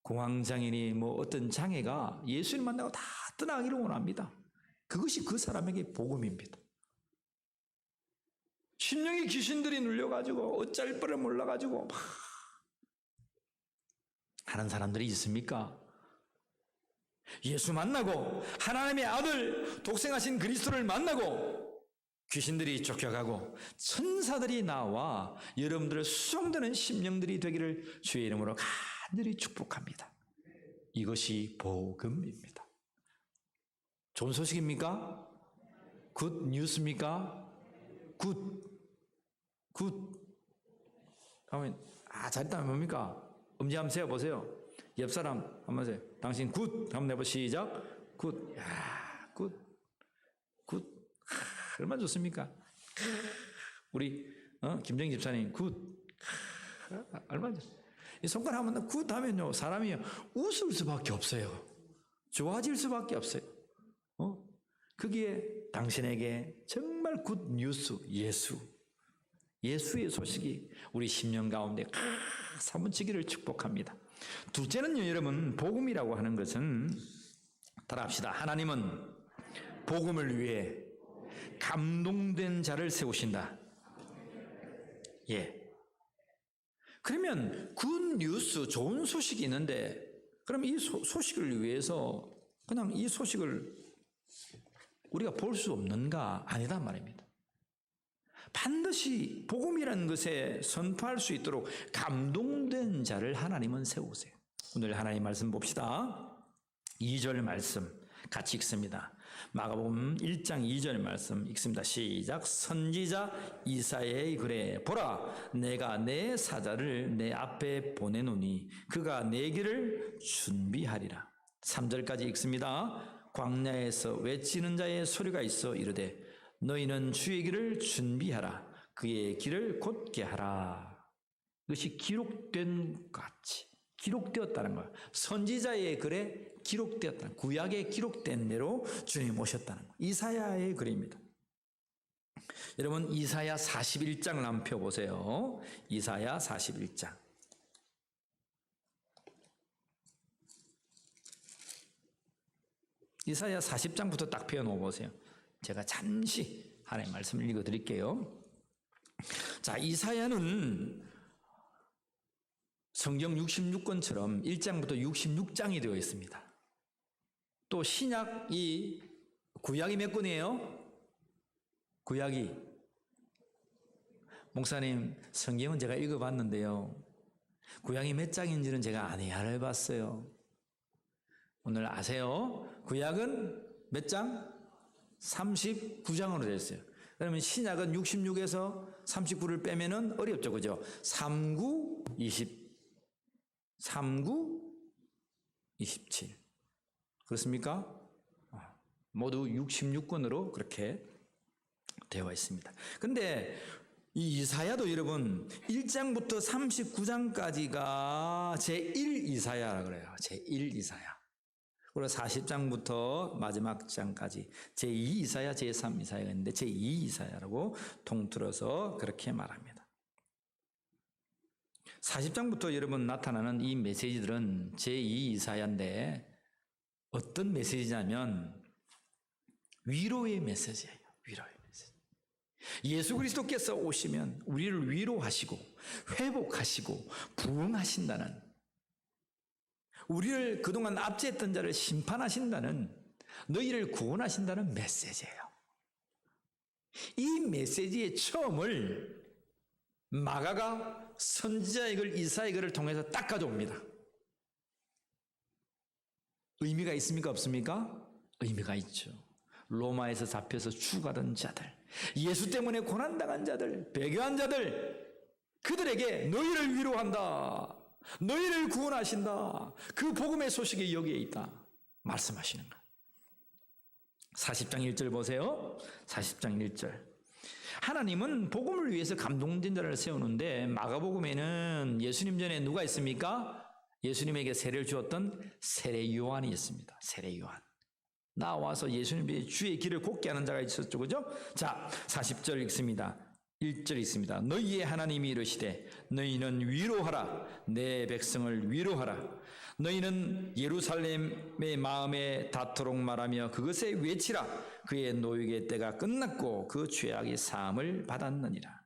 S1: 공황장애니 뭐 어떤 장애가 예수를 만나고 다 떠나가기를 원합니다. 그것이 그 사람에게 복음입니다. 심령의 귀신들이 눌려가지고 어쩔 뻔을 몰라가지고 막 하는 사람들이 있습니까? 예수 만나고 하나님의 아들 독생하신 그리스도를 만나고 귀신들이 쫓겨가고 천사들이 나와 여러분들을 수종되는 심령들이 되기를 주의 이름으로 간절히 축복합니다. 이것이 복음입니다. 좋은 소식입니까? 굿 뉴스입니까? 굿. 그러면 잘했다면 뭡니까? 엄지 한번 세어보세요. 옆 사람 한번 세요. 당신 굿 한번 내보 시작. 굿. 야, 굿. 얼마나 좋습니까? 우리 김정희 집사님 굿. 얼마나 좋습니까? 이 손가락 한번 굿 하면요 사람이 웃을 수밖에 없어요. 좋아질 수밖에 없어요. 거기에 당신에게 정말 굿 뉴스 예수의 소식이 우리 심령 가운데 사무치기를 축복합니다. 둘째는요, 여러분, 복음이라고 하는 것은 따라합시다. 하나님은 복음을 위해 감동된 자를 세우신다. 예. 그러면 굿 뉴스, 좋은 소식이 있는데, 그럼 이 소식을 위해서 그냥 이 소식을 우리가 볼 수 없는가? 아니단 말입니다. 반드시 복음이라는 것에 선포할 수 있도록 감동된 자를 하나님은 세우세요. 오늘 하나님 말씀 봅시다. 2절 말씀 같이 읽습니다. 마가복음 1장 2절 말씀 읽습니다. 시작. 선지자 이사야의 글에 보라 내가 내 사자를 내 앞에 보내노니 그가 내 길을 준비하리라. 3절까지 읽습니다. 광야에서 외치는 자의 소리가 있어 이르되 너희는 주의 길을 준비하라. 그의 길을 곧게 하라. 이것이 기록된 같이 기록되었다는 거예요. 선지자의 글에 기록되었다는, 구약에 기록된 대로 주님 오셨다는 거예요. 이사야의 글입니다. 여러분 이사야 41장을 한번 펴보세요. 이사야 41장. 이사야 40장부터 딱 펴놓으세요. 제가 잠시 하나님의 말씀을 읽어드릴게요. 자, 이사야는 성경 66권처럼 1장부터 66장이 되어 있습니다. 또 신약이 구약이 몇 권이에요? 구약이 목사님 성경은 제가 읽어봤는데요. 구약이 몇 장인지는 제가 안 알아봤어요. 오늘 아세요? 구약은 몇 장? 39장으로 되어 있어요. 그러면 신약은 66에서 39를 빼면은 어렵죠. 그죠? 39, 20, 39, 27. 그렇습니까? 모두 66권으로 그렇게 되어 있습니다. 근데 이 이사야도 여러분 1장부터 39장까지가 제1 이사야라 그래요. 제1 이사야. 그리고 40장부터 마지막 장까지 제2 이사야, 제3 이사야가 있는데 제2 이사야라고 통틀어서 그렇게 말합니다. 40장부터 여러분 나타나는 이 메시지들은 제2 이사야인데 어떤 메시지냐면 위로의 메시지예요. 위로의 메시지. 예수 그리스도께서 오시면 우리를 위로하시고 회복하시고 부흥하신다는, 우리를 그동안 압제했던 자를 심판하신다는, 너희를 구원하신다는 메시지예요. 이 메시지의 처음을 마가가 선지자의 글 이사야의 글을 통해서 딱 가져옵니다. 의미가 있습니까? 없습니까? 의미가 있죠. 로마에서 잡혀서 죽어가던 자들, 예수 때문에 고난당한 자들, 배교한 자들, 그들에게 너희를 위로한다, 너희를 구원하신다, 그 복음의 소식이 여기에 있다 말씀하시는 거예요. 40장 1절 보세요. 40장 1절. 하나님은 복음을 위해서 감동된 자를 세우는데 마가복음에는 예수님 전에 누가 있습니까? 예수님에게 세례를 주었던 세례 요한이 있습니다. 세례 요한. 나와서 예수님의 주의 길을 곱게 하는 자가 있었죠. 그죠? 자, 40절 읽습니다. 1절 있습니다. 너희의 하나님이 이르시되 너희는 위로하라. 내 백성을 위로하라. 너희는 예루살렘의 마음에 닿도록 말하며 그것에 외치라. 그의 노역의 때가 끝났고 그 죄악이 사함을 받았느니라.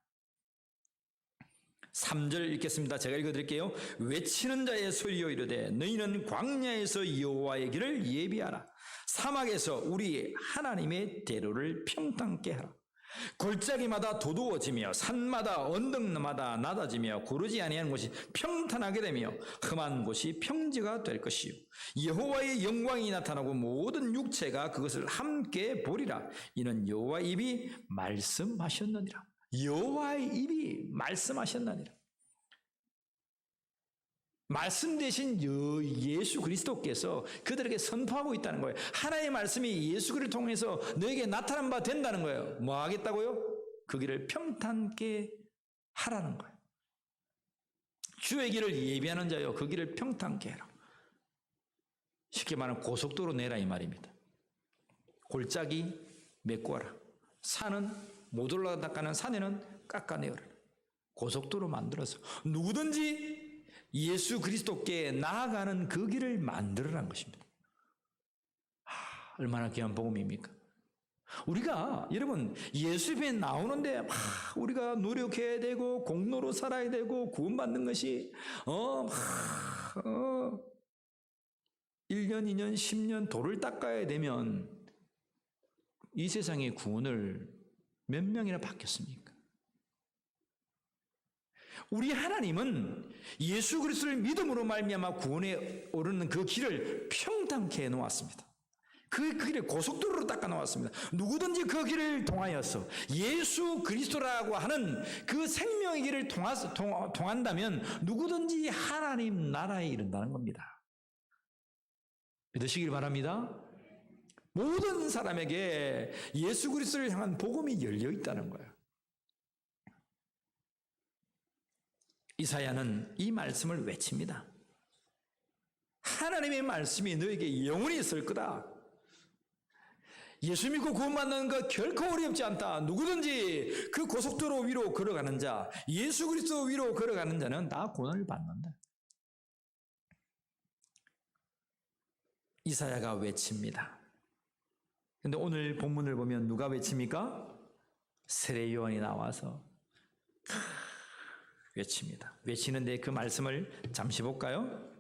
S1: 3절 읽겠습니다. 제가 읽어드릴게요. 외치는 자의 소리여 이르되 너희는 광야에서 여호와의 길을 예비하라. 사막에서 우리 하나님의 대로를 평탄케 하라. 골짜기마다 도두어지며 산마다 언덕마다 낮아지며 고르지 아니하는 곳이 평탄하게 되며 험한 곳이 평지가 될 것이요 여호와의 영광이 나타나고 모든 육체가 그것을 함께 보리라. 이는 여호와의 입이 말씀하셨느니라. 여호와의 입이 말씀하셨느니라. 말씀 대신 예수 그리스도께서 그들에게 선포하고 있다는 거예요. 하나님의 말씀이 예수 그리스도를 통해서 너에게 나타난 바 된다는 거예요. 뭐 하겠다고요? 그 길을 평탄케 하라는 거예요. 주의 길을 예비하는 자요, 그 길을 평탄케 해라. 쉽게 말하면 고속도로 내라 이 말입니다. 골짜기 메꾸어라. 산은 못 올라가는 산에는 깎아내어라. 고속도로 만들어서 누구든지 예수 그리스도께 나아가는 그 길을 만들어라는 것입니다. 얼마나 귀한 복음입니까? 우리가 여러분 예수 앞에 나오는데 우리가 노력해야 되고 공로로 살아야 되고 구원받는 것이 1년, 2년, 10년 돌을 닦아야 되면 이 세상의 구원을 몇 명이나 받겠습니까? 우리 하나님은 예수 그리스도를 믿음으로 말미암아 구원에 오르는 그 길을 평탄케 해놓았습니다. 그 길을 고속도로로 닦아 놓았습니다. 누구든지 그 길을 통하여서 예수 그리스도라고 하는 그 생명의 길을 통한다면 누구든지 하나님 나라에 이른다는 겁니다. 믿으시길 바랍니다. 모든 사람에게 예수 그리스도를 향한 복음이 열려 있다는 거예요. 이사야는 이 말씀을 외칩니다. 하나님의 말씀이 너에게 영원히 있을 거다. 예수 믿고 구원받는 것 결코 어렵지 않다. 누구든지 그 고속도로 위로 걸어가는 자, 예수 그리스도 위로 걸어가는 자는 다 구원을 받는다. 이사야가 외칩니다. 그런데 오늘 본문을 보면 누가 외칩니까? 세례 요한이 나와서 외칩니다. 외치는데 그 말씀을 잠시 볼까요?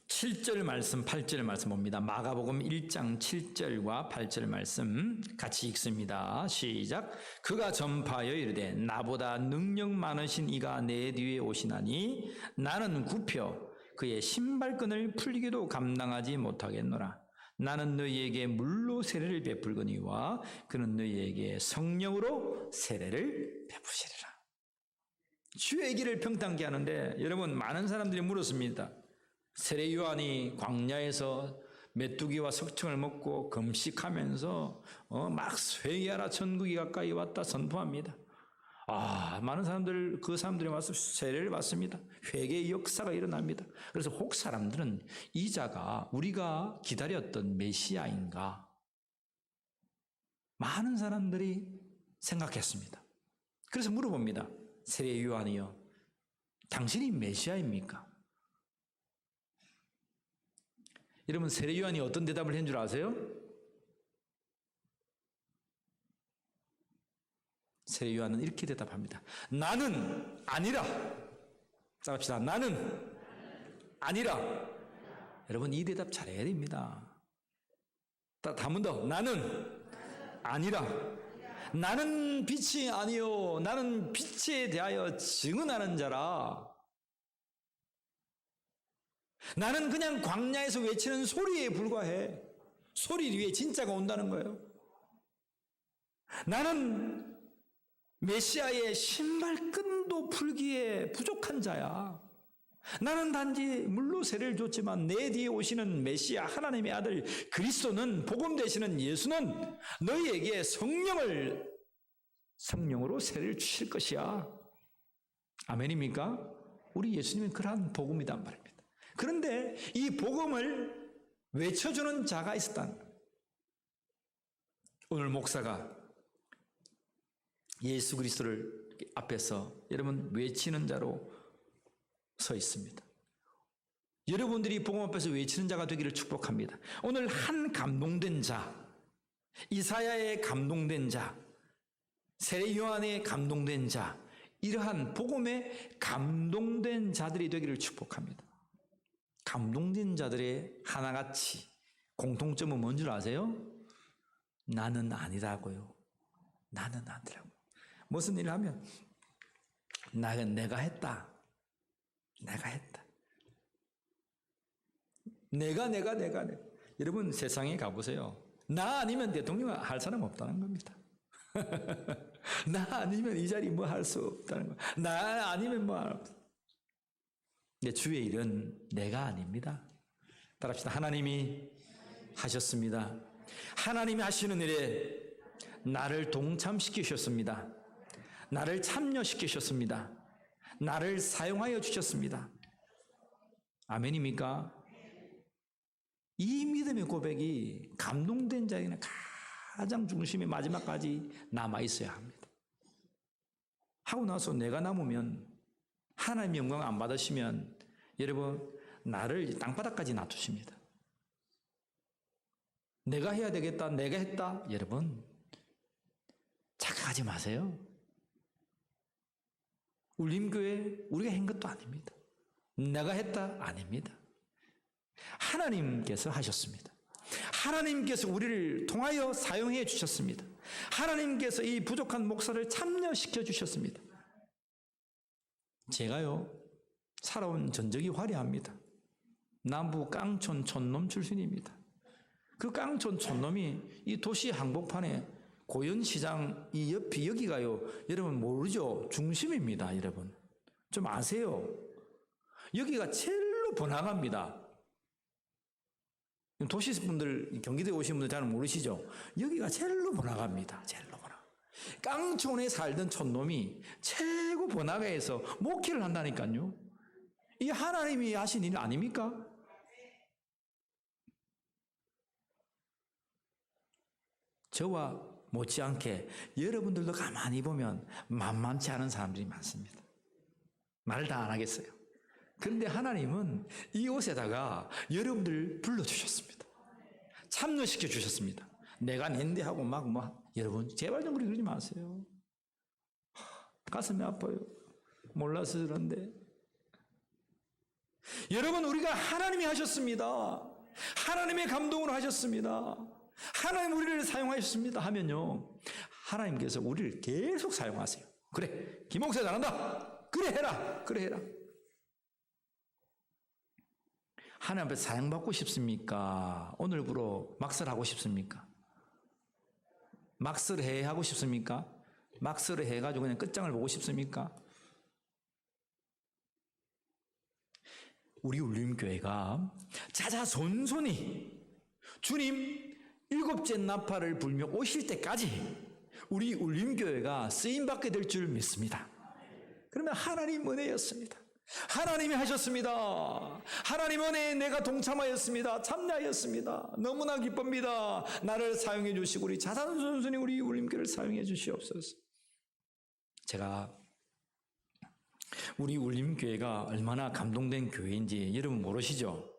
S1: 7절 말씀, 8절 말씀 봅니다. 마가복음 1장 7절과 8절 말씀 같이 읽습니다. 시작. 그가 전파하여 이르되 나보다 능력 많으신 이가 내 뒤에 오시나니 나는 굽혀 그의 신발끈을 풀기도 감당하지 못하겠노라. 나는 너희에게 물로 세례를 베풀거니와 그는 너희에게 성령으로 세례를 베푸시리라. 주의 길을 평탄케 하는데 여러분 많은 사람들이 물었습니다. 세례 요한이 광야에서 메뚜기와 석청을 먹고 금식하면서 막 쇠기하라 천국이 가까이 왔다 선포합니다. 많은 사람들 그 사람들이 와서 세례를 받습니다. 회개의 역사가 일어납니다. 그래서 혹 사람들은 이 자가 우리가 기다렸던 메시아인가? 많은 사람들이 생각했습니다. 그래서 물어봅니다. 세례 요한이요, 당신이 메시아입니까? 여러분 세례 요한이 어떤 대답을 한 줄 아세요? 세례 요한은 이렇게 대답합니다. 나는 아니라. 싸웁시다. 나는 아니라. 여러분 이 대답 잘해야 됩니다. 한 번 더. 나는 아니라. 나는 빛이 아니요 나는 빛에 대하여 증언하는 자라. 나는 그냥 광야에서 외치는 소리에 불과해. 소리 위에 진짜가 온다는 거예요. 나는 메시아의 신발끈도 풀기에 부족한 자야. 나는 단지 물로 세례를 줬지만 내 뒤에 오시는 메시아 하나님의 아들 그리스도는, 복음 되시는 예수는 너희에게 성령으로 세례를 주실 것이야. 아멘입니까? 우리 예수님은 그러한 복음이단 말입니다. 그런데 이 복음을 외쳐주는 자가 있었다는 거예요. 오늘 목사가 예수 그리스도를 앞에서 여러분 외치는 자로 서 있습니다. 여러분들이 복음 앞에서 외치는 자가 되기를 축복합니다. 오늘 한 감동된 자, 이사야의 감동된 자, 세례 요한의 감동된 자, 이러한 복음에 감동된 자들이 되기를 축복합니다. 감동된 자들의 하나같이 공통점은 뭔지 아세요? 나는 아니라고요. 나는 아니라고. 무슨 일을 하면 내가 했다. 내가 했다. 내가. 여러분 세상에 가보세요. 나 아니면 대통령 할 사람 없다는 겁니다. 나 아니면 이 자리 뭐 할 수 없다는 거. 나 아니면 뭐 할 수. 근데 주의 일은 내가 아닙니다. 따라합시다. 하나님이 하셨습니다. 하나님이 하시는 일에 나를 동참시키셨습니다. 나를 참여시키셨습니다. 나를 사용하여 주셨습니다. 아멘입니까? 이 믿음의 고백이 감동된 자에게는 가장 중심의 마지막까지 남아있어야 합니다. 하고 나서 내가 남으면 하나님의 영광 안 받으시면 여러분 나를 땅바닥까지 놔두십니다. 내가 해야 되겠다, 내가 했다. 여러분 착각하지 마세요. 울림교회 우리가 한 것도 아닙니다. 내가 했다 아닙니다. 하나님께서 하셨습니다. 하나님께서 우리를 통하여 사용해 주셨습니다. 하나님께서 이 부족한 목사를 참여시켜 주셨습니다. 제가요 살아온 전적이 화려합니다. 남부 깡촌 촌놈 출신입니다. 그 깡촌 촌놈이 이 도시 한복판에 고연시장 이 옆이 여기가요 여러분 모르죠? 중심입니다. 여러분 좀 아세요? 여기가 제일로 번화가입니다. 도시분들 경기도에 오신 분들 잘 모르시죠? 여기가 제일로 번화가입니다. 제일로 번화가. 깡촌에 살던 촌놈이 최고 번화가에서 목회를 한다니까요. 이 하나님이 하신 일 아닙니까? 저와 못지않게 여러분들도 가만히 보면 만만치 않은 사람들이 많습니다. 말 다 안 하겠어요. 그런데 하나님은 이곳에다가 여러분들 불러주셨습니다. 참여시켜 주셨습니다. 내가 낸데 하고 여러분 제발 좀 그러지 마세요. 가슴이 아파요. 몰라서 그런데 여러분 우리가 하나님이 하셨습니다. 하나님의 감동으로 하셨습니다. 하나님 우리를 사용하셨습니다 하면요 하나님께서 우리를 계속 사용하세요. 그래 김목사 잘한다. 그래 해라. 그래 해라. 하나님 앞에 사용받고 싶습니까? 오늘부로 막설하고 싶습니까? 막설해 하고 싶습니까? 막설을 해가지고 그냥 끝장을 보고 싶습니까? 우리 울림교회가 자자손손이 주님 7째 나팔을 불며 오실 때까지 우리 울림교회가 쓰임받게 될 줄 믿습니다. 그러면 하나님 은혜였습니다. 하나님이 하셨습니다. 하나님 은혜에 내가 동참하였습니다. 참여하였습니다. 너무나 기쁩니다. 나를 사용해 주시고 우리 자자손손이 우리 울림교회를 사용해 주시옵소서. 제가 우리 울림교회가 얼마나 감동된 교회인지 여러분 모르시죠?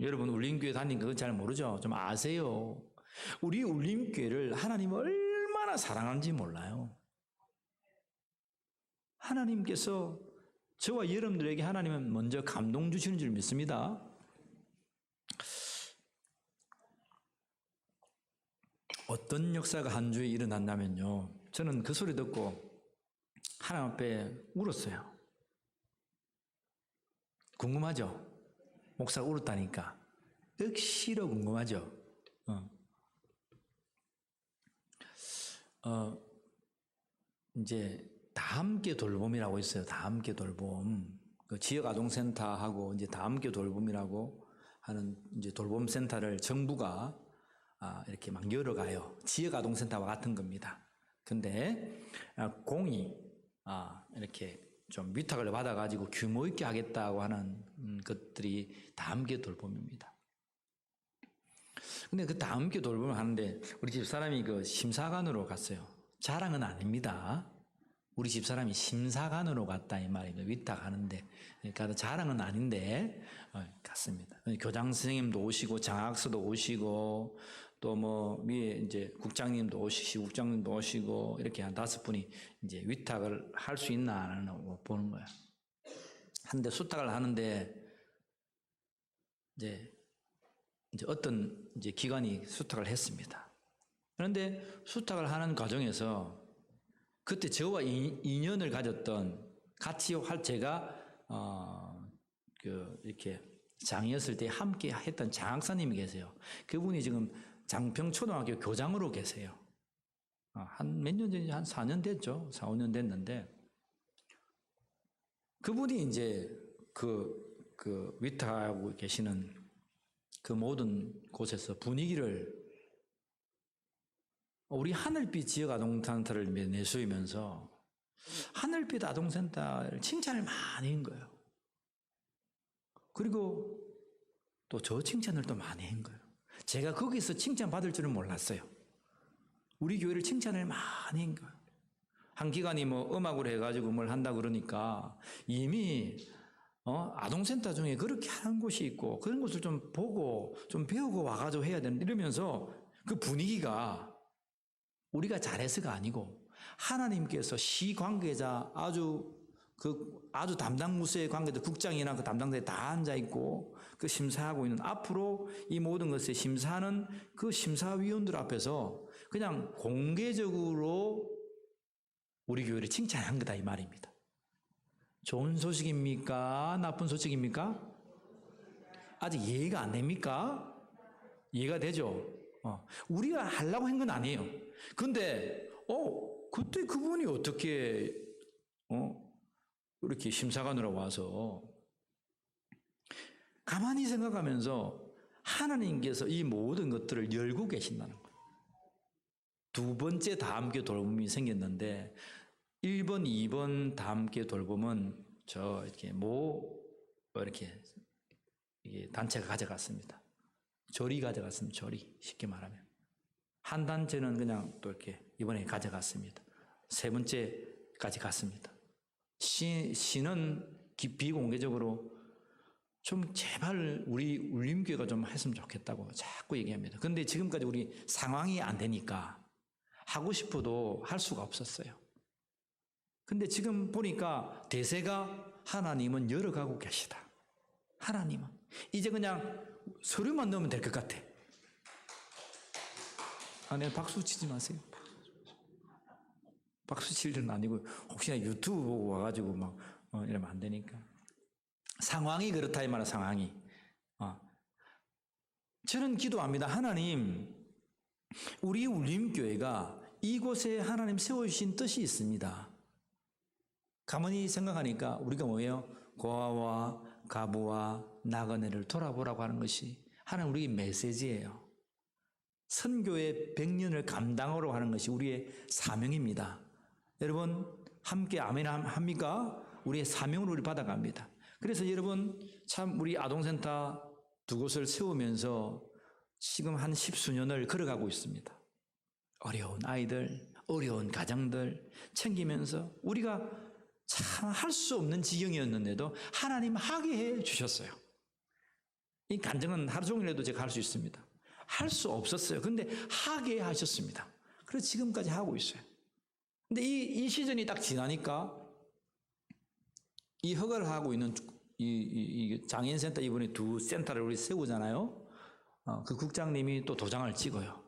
S1: 여러분 울림교회 다니는 거 잘 모르죠? 좀 아세요. 우리 울림교회를 하나님 얼마나 사랑하는지 몰라요. 하나님께서 저와 여러분들에게 하나님은 먼저 감동 주시는 줄 믿습니다. 어떤 역사가 한 주에 일어났냐면요. 저는 그 소리 듣고 하나님 앞에 울었어요. 궁금하죠? 목사가 울었다니까. 억시로 궁금하죠? 이제 다함께 돌봄이라고 있어요. 다함께 돌봄. 그 지역 아동센터하고 이제 다함께 돌봄이라고 하는 이제 돌봄 센터를 정부가 이렇게 막 열어가요. 지역 아동센터와 같은 겁니다. 근데 공이 이렇게 좀 위탁을 받아가지고 규모 있게 하겠다고 하는 것들이 다함께 돌봄입니다. 근데 그 다음 교 돌봄을 하는데 우리 집 사람이 그 심사관으로 갔어요. 자랑은 아닙니다. 우리 집 사람이 심사관으로 갔다 이 말입니다. 위탁하는데, 그러니까 자랑은 아닌데 갔습니다. 교장 선생님도 오시고 장학사도 오시고 또 뭐 위에 이제 국장님도 오시고 시국장님도 오시고 이렇게 한 5분이 이제 위탁을 할 수 있나 안 하나 보는 거예요. 한데 수탁을 하는데 이제 어떤 이제 기관이 수탁을 했습니다. 그런데 수탁을 하는 과정에서 그때 저와 인연을 가졌던 같이 할 제가 이렇게 장이었을 때 함께 했던 장학사님이 계세요. 그분이 지금 장평초등학교 교장으로 계세요. 한 몇 년 전에 한 4년 됐죠. 4, 5년 됐는데 그분이 이제 그 위탁하고 계시는 그 모든 곳에서 분위기를 우리 하늘빛 지역 아동센터를 내세우면서 하늘빛 아동센터를 칭찬을 많이 한 거예요. 그리고 또 저 칭찬을 또 많이 한 거예요. 제가 거기서 칭찬받을 줄은 몰랐어요. 우리 교회를 칭찬을 많이 한 거예요. 한 기관이 뭐 음악으로 해가지고 뭘 한다 그러니까 이미 아동센터 중에 그렇게 하는 곳이 있고 그런 것을 좀 보고 좀 배우고 와가지고 해야 되는 이러면서 그 분위기가 우리가 잘해서가 아니고 하나님께서 시 관계자 아주 담당 부서의 관계자 국장이나 그 담당자에 다 앉아 있고 그 심사하고 있는 앞으로 이 모든 것을 심사하는 그 심사위원들 앞에서 그냥 공개적으로 우리 교회를 칭찬한 거다 이 말입니다. 좋은 소식입니까? 나쁜 소식입니까? 아직 이해가 안 됩니까? 이해가 되죠? 우리가 하려고 한 건 아니에요. 근데 그때 그분이 어떻게 이렇게 심사관으로 와서 가만히 생각하면서 하나님께서 이 모든 것들을 열고 계신다는 거예요. 두 번째 다함교 돌봄이 생겼는데 1번, 2번 다함교 돌봄은 이렇게 단체가 가져갔습니다. 조리 가져갔습니다. 조리 쉽게 말하면 한 단체는 그냥 또 이렇게 이번에 가져갔습니다. 3번째까지 갔습니다. 시는 비공개적으로 좀 제발 우리 울림교회가 좀 했으면 좋겠다고 자꾸 얘기합니다. 그런데 지금까지 우리 상황이 안 되니까 하고 싶어도 할 수가 없었어요. 근데 지금 보니까 대세가 하나님은 열어가고 계시다. 하나님은 이제 그냥 서류만 넣으면 될 것 같아. 내가 박수 치지 마세요. 박수 칠 일은 아니고 혹시나 유튜브 보고 와가지고 막 이러면 안 되니까. 상황이 그렇다 이 말이야. 상황이. 저는 기도합니다. 하나님, 우리 울림교회가 이곳에 하나님 세워주신 뜻이 있습니다. 가만히 생각하니까 우리가 뭐예요? 고아와 가부와 나그네를 돌아보라고 하는 것이 하나님 우리의 메시지예요. 선교의 100년을 감당하러 하는 것이 우리의 사명입니다. 여러분 함께 아멘 합니까? 우리의 사명을 우리 받아갑니다. 그래서 여러분 참 우리 아동센터 두 곳을 세우면서 지금 한 10수년을 걸어가고 있습니다. 어려운 아이들, 어려운 가정들 챙기면서 우리가 참 할 수 없는 지경이었는데도 하나님 하게 해 주셨어요. 이 간증은 하루 종일해도 제가 할 수 있습니다. 할 수 없었어요. 근데 하게 하셨습니다. 그래서 지금까지 하고 있어요. 근데 이 시즌이 딱 지나니까 이 허가를 하고 있는 이 장애인센터 이번에 2 센터를 우리 세우잖아요. 그 국장님이 또 도장을 찍어요.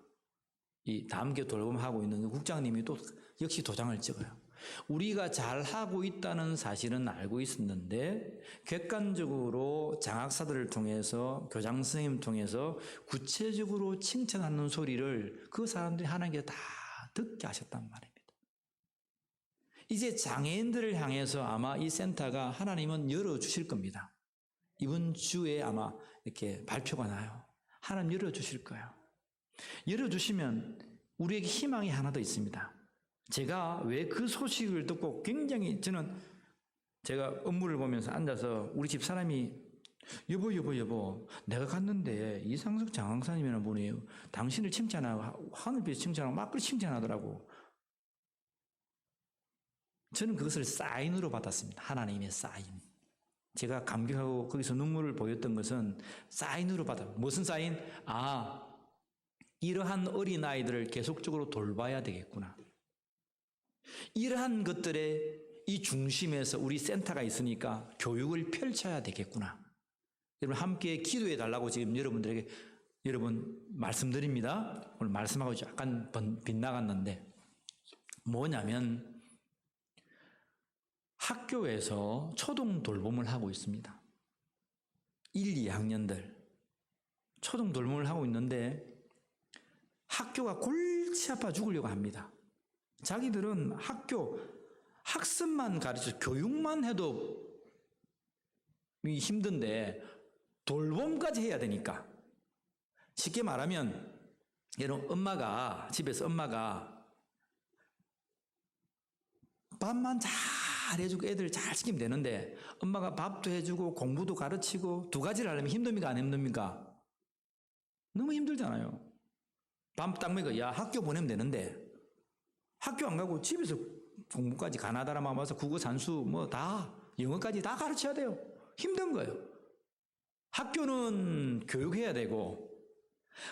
S1: 이 다함교 돌봄하고 있는 그 국장님이 또 역시 도장을 찍어요. 우리가 잘하고 있다는 사실은 알고 있었는데 객관적으로 장학사들을 통해서 교장 선생님을 통해서 구체적으로 칭찬하는 소리를 그 사람들이 하나님께 다 듣게 하셨단 말입니다. 이제 장애인들을 향해서 아마 이 센터가 하나님은 열어주실 겁니다. 이번 주에 아마 이렇게 발표가 나요. 하나님 열어주실 거예요. 열어주시면 우리에게 희망이 하나 더 있습니다. 제가 왜 그 소식을 듣고 굉장히 제가 업무를 보면서 앉아서 우리 집 사람이
S3: 여보, 내가 갔는데 이상석 장항사님이라는 분이 당신을 칭찬하고 하늘빛 칭찬하고 막걸리 칭찬하더라고. 저는 그것을 사인으로 받았습니다. 하나님의 사인. 제가 감격하고 거기서 눈물을 보였던 것은 사인으로 받았어요. 무슨 사인? 이러한 어린아이들을 계속적으로 돌봐야 되겠구나. 이러한 것들의 이 중심에서 우리 센터가 있으니까 교육을 펼쳐야 되겠구나. 여러분 함께 기도해 달라고 지금 여러분들에게 말씀드립니다. 오늘 말씀하고 약간 빗나갔는데 뭐냐면 학교에서 초등 돌봄을 하고 있습니다. 1, 2학년들 초등 돌봄을 하고 있는데 학교가 골치 아파 죽으려고 합니다. 자기들은 학습만 가르쳐 교육만 해도 힘든데 돌봄까지 해야 되니까. 쉽게 말하면 여러분 집에서 엄마가 밥만 잘 해주고 애들 잘 시키면 되는데 엄마가 밥도 해주고 공부도 가르치고 두 가지를 하려면 힘듭니까 안 힘듭니까? 너무 힘들잖아요. 밥 딱 먹고 학교 보내면 되는데 학교 안 가고 집에서 공부까지 가나다라 와서 국어 산수 다 영어까지 다 가르쳐야 돼요. 힘든 거예요. 학교는 교육해야 되고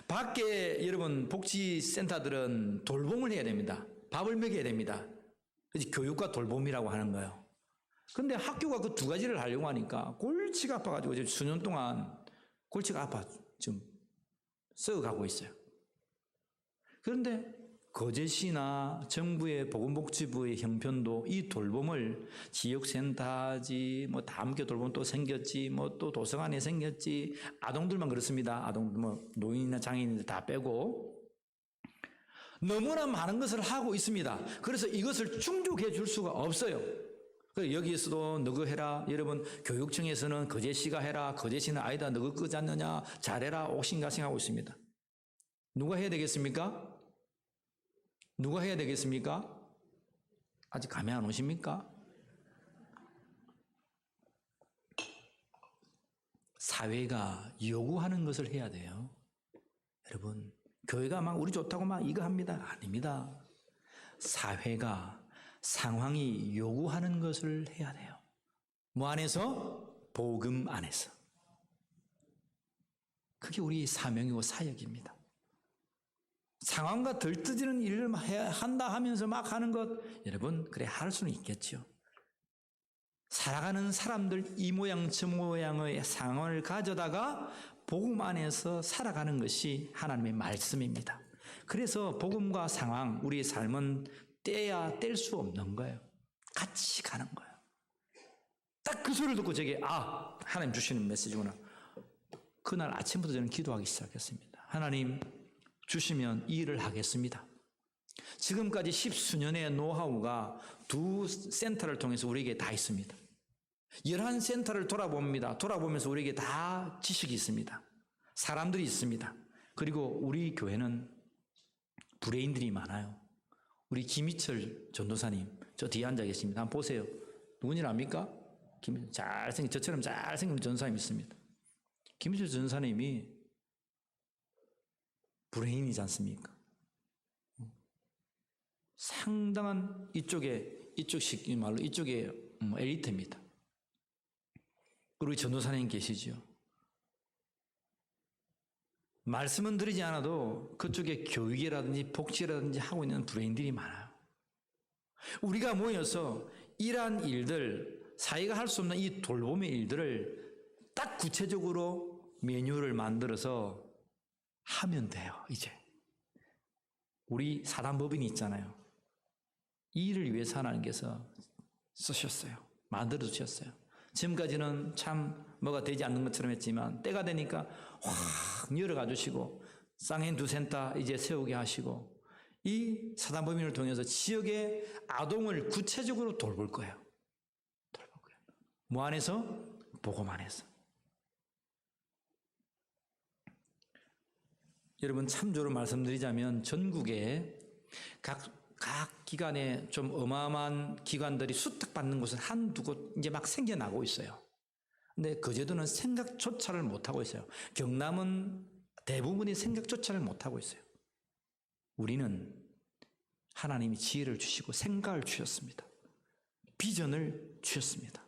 S3: 밖에 여러분 복지센터들은 돌봄을 해야 됩니다. 밥을 먹여야 됩니다. 그래서 교육과 돌봄이라고 하는 거예요. 그런데 학교가 그 두 가지를 하려고 하니까 골치가 아파가지고 지금 수년 동안 골치가 아파 지금 썩어가고 있어요. 그런데 거제시나 정부의 보건복지부의 형편도 이 돌봄을 지역센터지 다함께 돌봄 또 생겼지 또 도서관에 생겼지 아동들만 그렇습니다. 아동들 노인이나 장애인들 다 빼고 너무나 많은 것을 하고 있습니다. 그래서 이것을 충족해 줄 수가 없어요. 그래서 여기에서도 너거 해라. 여러분 교육청에서는 거제시가 해라. 거제시는 아니다. 너거 끄지 않느냐. 잘해라. 옥신각신하고 있습니다. 누가 해야 되겠습니까? 누가 해야 되겠습니까? 아직 감이 안 오십니까? 사회가 요구하는 것을 해야 돼요. 여러분, 교회가 막 우리 좋다고 막 이거 합니다. 아닙니다. 사회가 상황이 요구하는 것을 해야 돼요. 뭐 안에서? 복음 안에서. 그게 우리 사명이고 사역입니다. 상황과 들뜨지는 일을 한다 하면서 막 하는 것, 여러분 그래 할 수는 있겠죠. 살아가는 사람들 이 모양 저 모양의 상황을 가져다가 복음 안에서 살아가는 것이 하나님의 말씀입니다. 그래서 복음과 상황, 우리의 삶은 떼야 뗄 수 없는 거예요. 같이 가는 거예요. 딱 그 소리를 듣고 제게 하나님 주시는 메시지구나. 그날 아침부터 저는 기도하기 시작했습니다. 하나님 주시면 이 일을 하겠습니다. 지금까지 10수년의 노하우가 두 센터를 통해서 우리에게 다 있습니다. 11센터를 돌아봅니다. 돌아보면서 우리에게 다 지식이 있습니다. 사람들이 있습니다. 그리고 우리 교회는 브레인들이 많아요. 우리 김희철 전도사님 저 뒤에 앉아 계십니다. 한번 보세요. 누군지 압니까? 저처럼 잘생긴 전도사님 있습니다. 김희철 전도사님이 브레인이지 않습니까? 상당한 이쪽식 말로 이쪽에 엘리트입니다. 그리고 전도사님 계시죠. 말씀은 드리지 않아도 그쪽에 교육이라든지 복지라든지 하고 있는 브레인들이 많아요. 우리가 모여서 이러한 일들, 사회가 할 수 없는 이 돌봄의 일들을 딱 구체적으로 메뉴를 만들어서 하면 돼요. 이제 우리 사단법인이 있잖아요. 이 일을 위해서 하나님께서 쓰셨어요. 만들어 주셨어요. 지금까지는 참 뭐가 되지 않는 것처럼 했지만 때가 되니까 확 열어가 주시고 쌍행 두 센터 이제 세우게 하시고 이 사단법인을 통해서 지역의 아동을 구체적으로 돌볼 거예요. 돌볼 거예요. 뭐 안에서? 복음 안에서. 여러분 참조로 말씀드리자면 전국에 각 기관에 좀 어마어마한 기관들이 수탁받는 곳은 한두 곳 이제 막 생겨나고 있어요. 근데 거제도는 생각조차를 못하고 있어요. 경남은 대부분이 생각조차를 못하고 있어요. 우리는 하나님이 지혜를 주시고 생각을 주셨습니다. 비전을 주셨습니다.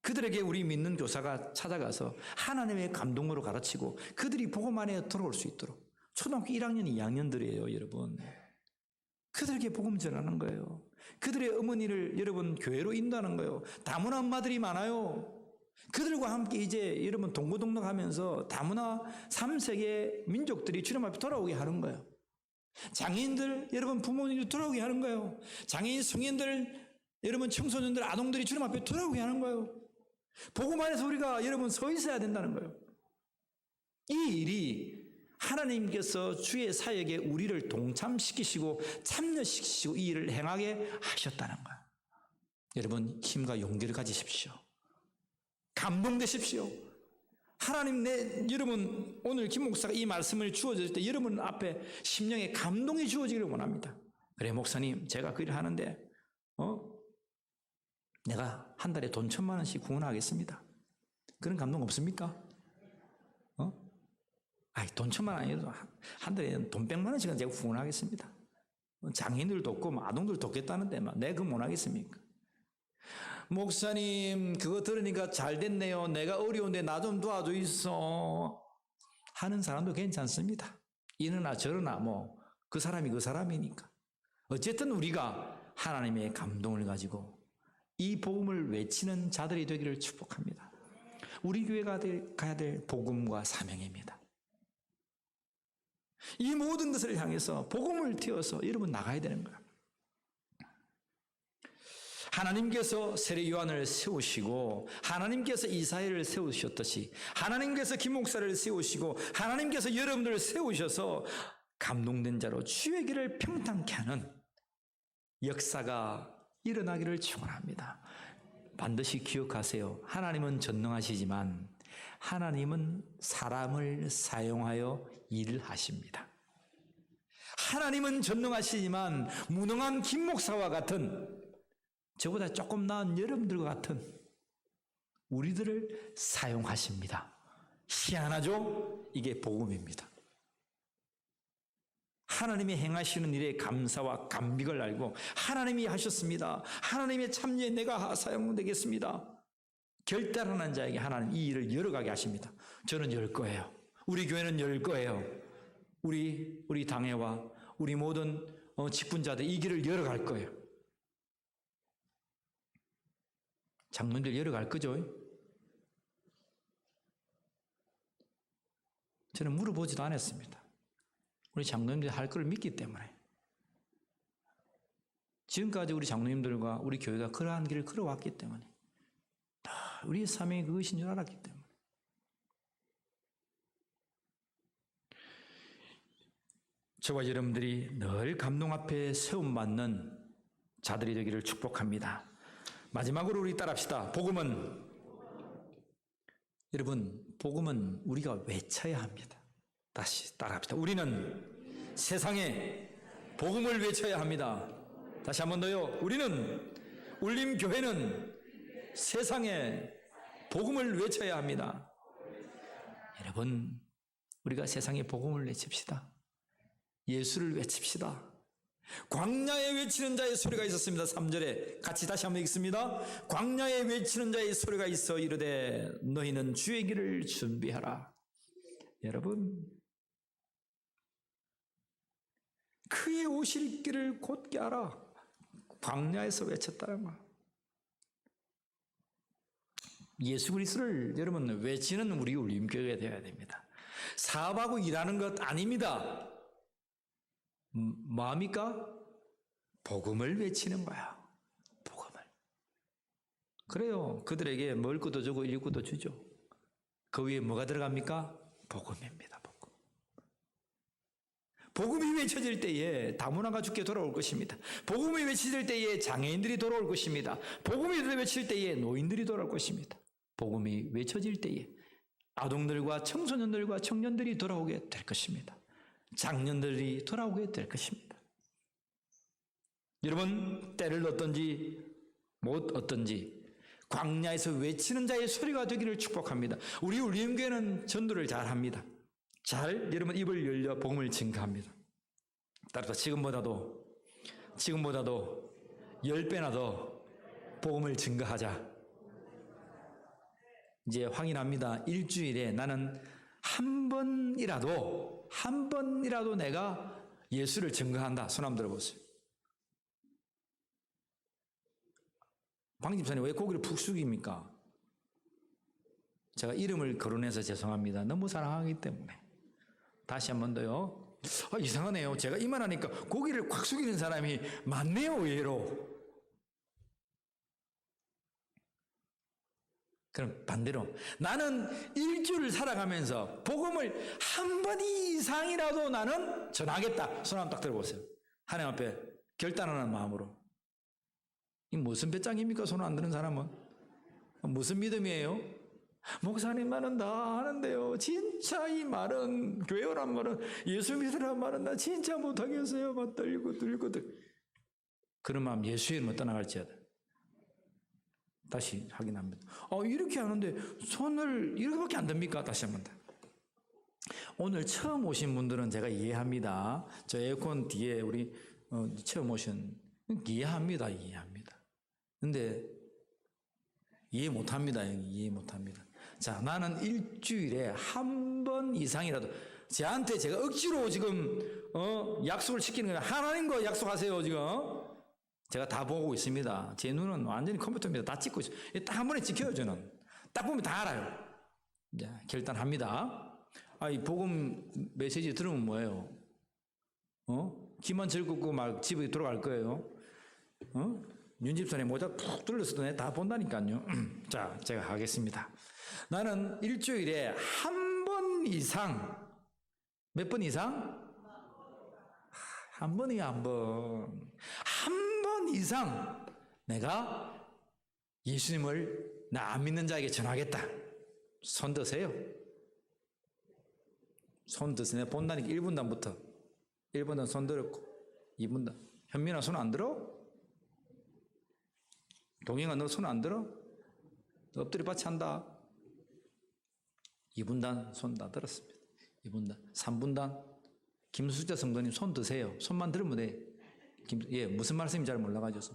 S3: 그들에게 우리 믿는 교사가 찾아가서 하나님의 감동으로 가르치고 그들이 복음 안에 들어올 수 있도록, 초등학교 1학년, 2학년들이에요, 여러분. 그들에게 복음 전하는 거예요. 그들의 어머니를 여러분 교회로 인도하는 거예요. 다문화 엄마들이 많아요. 그들과 함께 이제 여러분 동고동락하면서 다문화 3세계 민족들이 주님 앞에 돌아오게 하는 거예요. 장애인들 여러분 부모님들 돌아오게 하는 거예요. 장애인 성인들 여러분 청소년들 아동들이 주님 앞에 돌아오게 하는 거예요. 복음 안에서 우리가 여러분 서 있어야 된다는 거예요. 이 일이 하나님께서 주의 사역에 우리를 동참시키시고 참여시키시고 이 일을 행하게 하셨다는 거예요. 여러분 힘과 용기를 가지십시오. 감동되십시오. 하나님 여러분 오늘 김 목사가 이 말씀을 주어질 때 여러분 앞에 심령에 감동이 주어지기를 원합니다. 그래 목사님 제가 그 일을 하는데 내가 한 달에 돈 1,000,000원씩 후원하겠습니다. 그런 감동 없습니까? 돈 1,000,000원 아니어도 한 달에 돈 1,000,000원씩은 제가 후원하겠습니다. 장애인들 돕고 아동들 돕겠다는데 내가 그거 못하겠습니까? 목사님 그거 들으니까 잘 됐네요. 내가 어려운데 나 좀 도와줘 있어 하는 사람도 괜찮습니다. 이러나 저러나 그 사람이 그 사람이니까. 어쨌든 우리가 하나님의 감동을 가지고 이 복음을 외치는 자들이 되기를 축복합니다. 우리 교회가 가야 될 복음과 사명입니다. 이 모든 것을 향해서 복음을 띄워서 여러분 나가야 되는 거예요. 하나님께서 세례 요한을 세우시고 하나님께서 이사야를 세우셨듯이 하나님께서 김 목사를 세우시고 하나님께서 여러분들을 세우셔서 감동된 자로 주의 길을 평탄케 하는 역사가 일어나기를 축원합니다. 반드시 기억하세요. 하나님은 전능하시지만 하나님은 사람을 사용하여 일을 하십니다. 하나님은 전능하시지만 무능한 김 목사와 같은 저보다 조금 나은 여러분들과 같은 우리들을 사용하십니다. 희한하죠? 이게 복음입니다. 하나님이 행하시는 일에 감사와 감격을 알고 하나님이 하셨습니다. 하나님의 참여에 내가 사용되겠습니다. 결단하는 자에게 하나님 이 일을 열어가게 하십니다. 저는 열 거예요. 우리 교회는 열 거예요. 우리 당회와 우리 모든 직분자들 이 길을 열어갈 거예요. 장로님들 열어갈 거죠? 저는 물어보지도 않았습니다. 우리 장로님들이 할 걸 믿기 때문에. 지금까지 우리 장로님들과 우리 교회가 그러한 길을 걸어왔기 때문에 다 우리의 사명이 그것인 줄 알았기 때문에. 저와 여러분들이 늘 감동 앞에 세움받는 자들이 되기를 축복합니다. 마지막으로 우리 따라합시다. 여러분 복음은 우리가 외쳐야 합니다. 다시 따라합시다. 우리는 세상에 복음을 외쳐야 합니다. 다시 한 번 더요. 우리는 울림교회는 세상에 복음을 외쳐야 합니다. 여러분 우리가 세상에 복음을 외칩시다. 예수를 외칩시다. 광야에 외치는 자의 소리가 있었습니다. 3절에 같이 다시 한번 읽습니다. 광야에 외치는 자의 소리가 있어 이르되 너희는 주의 길을 준비하라. 여러분 그의 오실 길을 곧게 하라. 광야에서 외쳤다는 거. 예수 그리스도를 여러분 외치는 우리 울림교회가 되어야 됩니다. 사업하고 일하는 것 아닙니다. 뭐합니까? 복음을 외치는 거야. 복음을. 그래요. 그들에게 먹을 것도 주고 입을 것도 주죠. 그 위에 뭐가 들어갑니까? 복음입니다. 복음. 복음이 외쳐질 때에 다문화가 죽게 돌아올 것입니다. 복음이 외쳐질 때에 장애인들이 돌아올 것입니다. 복음이 외칠 때에 노인들이 돌아올 것입니다. 복음이 외쳐질 때에 아동들과 청소년들과 청년들이 돌아오게 될 것입니다. 장년들이 돌아오게 될 것입니다. 여러분 때를 얻든지 못 얻든지 광야에서 외치는 자의 소리가 되기를 축복합니다. 우리 울림교회는 전도를 잘합니다. 여러분 입을 열려 복음을 증거합니다. 따라서 지금보다도 10배나 더 복음을 증거하자. 이제 확인합니다. 일주일에 나는 한 번이라도 내가 예수를 증거한다. 손 한번 들어보세요. 방 집사님 왜 고개를 푹 숙입니까? 제가 이름을 거론해서 죄송합니다. 너무 사랑하기 때문에. 다시 한 번 더요. 이상하네요. 제가 이 말하니까 고개를 꽉 숙이는 사람이 많네요. 의외로. 그럼 반대로 나는 일주를 살아가면서 복음을 한 번 이상이라도 나는 전하겠다. 손 한번 딱 들어보세요. 하나님 앞에 결단하는 마음으로. 이 무슨 배짱입니까? 손 안 드는 사람은. 무슨 믿음이에요? 목사님 말은 다 하는데요. 진짜 이 말은, 교회 오란 말은, 예수 믿으란 말은 나 진짜 못하겠어요. 막 떨고. 그런 마음 예수 이름으로 떠나갈지어다. 다시 확인합니다. 이렇게 하는데 손을 이렇게밖에 안 듭니까? 다시 한번 더. 오늘 처음 오신 분들은 제가 이해합니다. 저 에어컨 뒤에 우리 처음 오신 이해합니다. 근데 이해 못합니다. 이해 못합니다. 자, 나는 일주일에 한 번 이상이라도 저한테 제가 억지로 지금 약속을 시키는 거예요. 하나님과 약속하세요. 지금 제가 다 보고 있습니다. 제 눈은 완전히 컴퓨터입니다. 다 찍고 있어요. 딱 한 번에 찍혀요. 저는 딱 보면 다 알아요. 이제 결단합니다. 이 복음 메시지 들으면 뭐예요? 귀만 즐겁고 막 집에 돌아갈 거예요. 윤 집사님 모자 푹 뚫렸어도 다 본다니까요. 자, 제가 하겠습니다. 나는 일주일에 한 번 이상, 몇 번 이상? 한 번이야, 한 번. 한 번 이상 내가 예수님을 나 안 믿는 자에게 전하겠다. 손 드세요. 손 드세요. 내가 본다니까 1분단부터. 1분단 손 들었고, 2분단. 현민아 손 안 들어? 동영아 너 손 안 들어? 너 엎드려 받치 한다. 2분단 손 다 들었습니다. 2분단. 3분단. 김수자 성도님 손 드세요. 손만 들으면 돼. 무슨 말씀인지 잘 몰라가지고.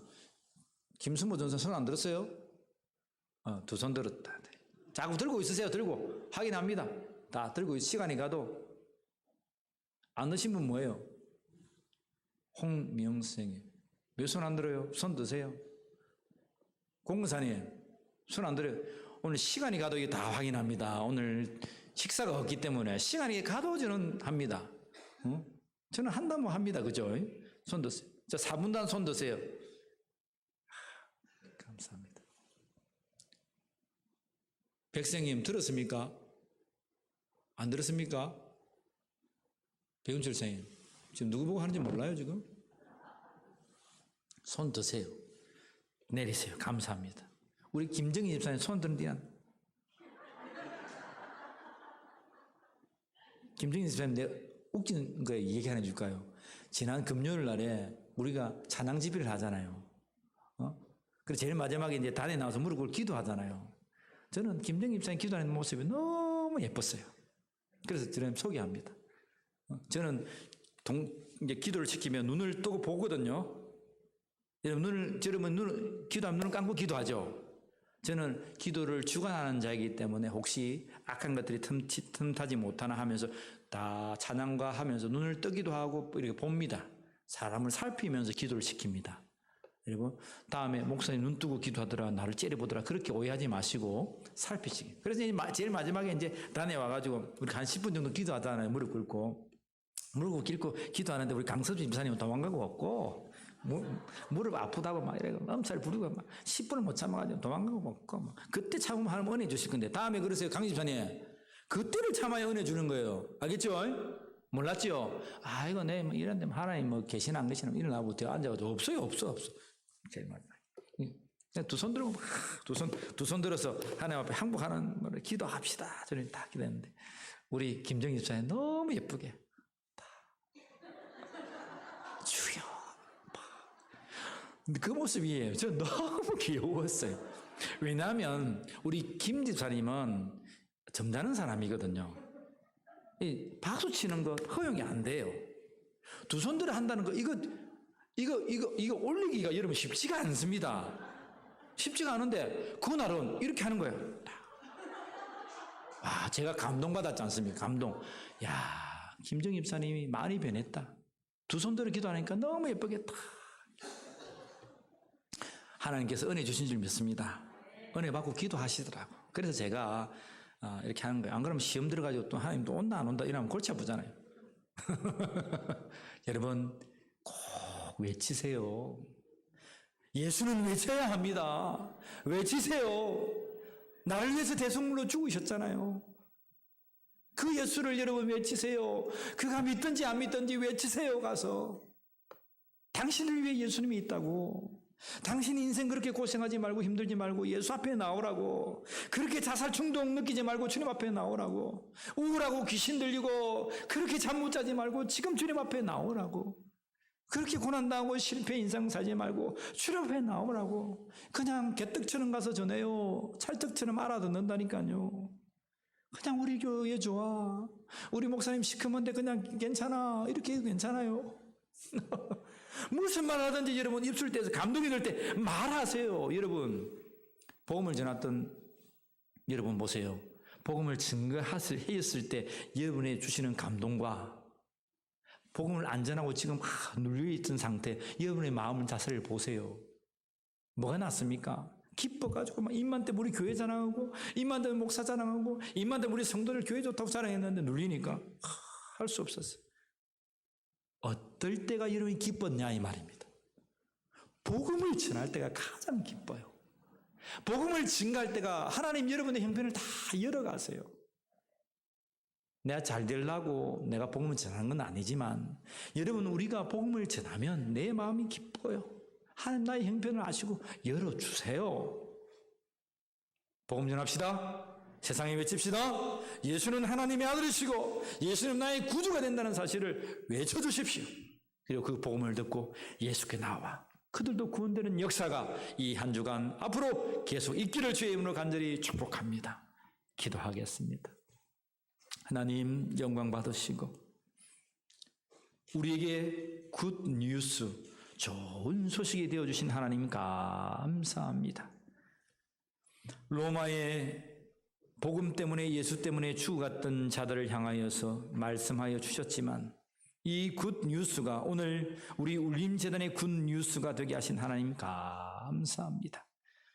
S3: 김수모 전사 손 안 들었어요? 두 손 들었다. 자꾸 들고 있으세요. 들고. 확인합니다. 다 들고 시간이 가도. 안 드신 분 뭐예요? 홍명생님. 몇 손 안 들어요? 손 드세요. 공무사님, 손 안 들어요. 오늘 시간이 가도 이게 다 확인합니다. 오늘 식사가 없기 때문에 시간이 가도 저는 합니다. 저는 한다면 합니다. 그죠? 손 드세요. 자, 4분단 손 드세요. 감사합니다. 백생님, 들었습니까? 안 들었습니까? 배운철 생님. 지금 누구 보고 하는지 몰라요, 지금? 손 드세요. 내리세요. 감사합니다. 우리 김정희 집사님 손 드는 뒤안. 김정희 집사님 내가 웃기는 거 얘기 하나 해줄까요? 지난 금요일 날에 우리가 찬양 집회를 하잖아요. 그래서 제일 마지막에 이제 단에 나와서 무릎 꿇고 기도하잖아요. 저는 김정희 집사님 기도하는 모습이 너무 예뻤어요. 그래서 저는 소개합니다. 저는 이제 기도를 시키면 눈을 뜨고 보거든요. 여러분 기도하면 눈을 감고 기도하죠. 저는 기도를 주관하는 자이기 때문에 혹시 악한 것들이 틈타지 못하나 하면서 다 찬양과 하면서 눈을 뜨기도 하고 이렇게 봅니다. 사람을 살피면서 기도를 시킵니다. 그리고 다음에 목사님 눈 뜨고 기도하더라, 나를 째려보더라, 그렇게 오해하지 마시고 살피시기. 그래서 제일 마지막에 이제 단에 와가지고 우리 한 10분 정도 기도하잖아요. 무릎 꿇고 기도하는데 우리 강서주 집사님은 도망가고 없고 무릎 아프다고 막 이래고 엄살 부리고 막 10분을 못 참아가지고 도망가고 없고 막. 그때 참으면 하나님 은혜 주실 건데 다음에 그러세요. 강 집사님 그때를 참아야 은혜 주는 거예요. 알겠죠? 몰랐죠? 이거 내 뭐 이런 데 하나님 계시나 안 계시나 일어나고 앉아가지고 없어. 제일 마지막에 두 손 들고 두 손 들어서 하나님 앞에 항복하는 말을 기도합시다. 저는 다 기도했는데 우리 김정희 집사님 너무 예쁘게 주여 그 모습이에요. 저 너무 귀여웠어요. 왜냐하면 우리 김 집사님은 점잖은 사람이거든요. 이 박수 치는 거 허용이 안 돼요. 두 손들어 한다는 거 이거 올리기가 여러분 쉽지가 않습니다. 쉽지가 않은데 그날은 이렇게 하는 거예요. 와, 제가 감동받았지 않습니까? 감동. 야, 김정 집사님이 많이 변했다. 두 손들어 기도하니까 너무 예쁘겠다. 하나님께서 은혜 주신 줄 믿습니다. 은혜 받고 기도하시더라고. 그래서 제가 이렇게 하는 거예요. 안 그러면 시험 들어가지고 또 하나님 또 온다 안 온다 이러면 골치 아프잖아요. 여러분 꼭 외치세요. 예수는 외쳐야 합니다. 외치세요. 나를 위해서 대속물로 죽으셨잖아요. 그 예수를 여러분 외치세요. 그가 믿든지 안 믿든지 외치세요. 가서 당신을 위해 예수님이 있다고. 당신 인생 그렇게 고생하지 말고 힘들지 말고 예수 앞에 나오라고. 그렇게 자살 충동 느끼지 말고 주님 앞에 나오라고. 우울하고 귀신 들리고 그렇게 잠 못 자지 말고 지금 주님 앞에 나오라고. 그렇게 고난당하고 실패 인상 사지 말고 주님 앞에 나오라고. 그냥 개떡처럼 가서 전해요. 찰떡처럼 알아듣는다니까요. 그냥 우리 교회 좋아. 우리 목사님 시커먼데 그냥 괜찮아. 이렇게 해도 괜찮아요. 무슨 말 하든지 여러분 입술 떼서 감동이 될 때 말하세요. 여러분 복음을 전했던 여러분 보세요. 복음을 증거했을 때 여러분이 주시는 감동과 복음을 안 전하고 지금 눌려있던 상태 여러분의 마음 자세를 보세요. 뭐가 낫습니까? 기뻐가지고 막 입만 때 우리 교회 자랑하고 입만 때 목사 자랑하고 입만 때 우리 성도들 교회 좋다고 자랑했는데 눌리니까 할 수 없었어요. 어떨 때가 여러분이 기뻤냐 이 말입니다. 복음을 전할 때가 가장 기뻐요. 복음을 증가할 때가 하나님 여러분의 형편을 다 열어가세요. 내가 잘 되려고 내가 복음을 전하는 건 아니지만 여러분 우리가 복음을 전하면 내 마음이 기뻐요. 하나님 나의 형편을 아시고 열어주세요. 복음 전합시다. 세상에 외칩시다. 예수는 하나님의 아들이시고 예수는 나의 구주가 된다는 사실을 외쳐주십시오. 그리고 그 복음을 듣고 예수께 나와 그들도 구원되는 역사가 이 한 주간 앞으로 계속 있기를 주의 이름으로 간절히 축복합니다. 기도하겠습니다. 하나님 영광 받으시고 우리에게 굿 뉴스 좋은 소식이 되어주신 하나님 감사합니다. 로마의 복음 때문에 예수 때문에 죽어갔던 자들을 향하여서 말씀하여 주셨지만 이 굿 뉴스가 오늘 우리 울림재단의 굿 뉴스가 되게 하신 하나님 감사합니다.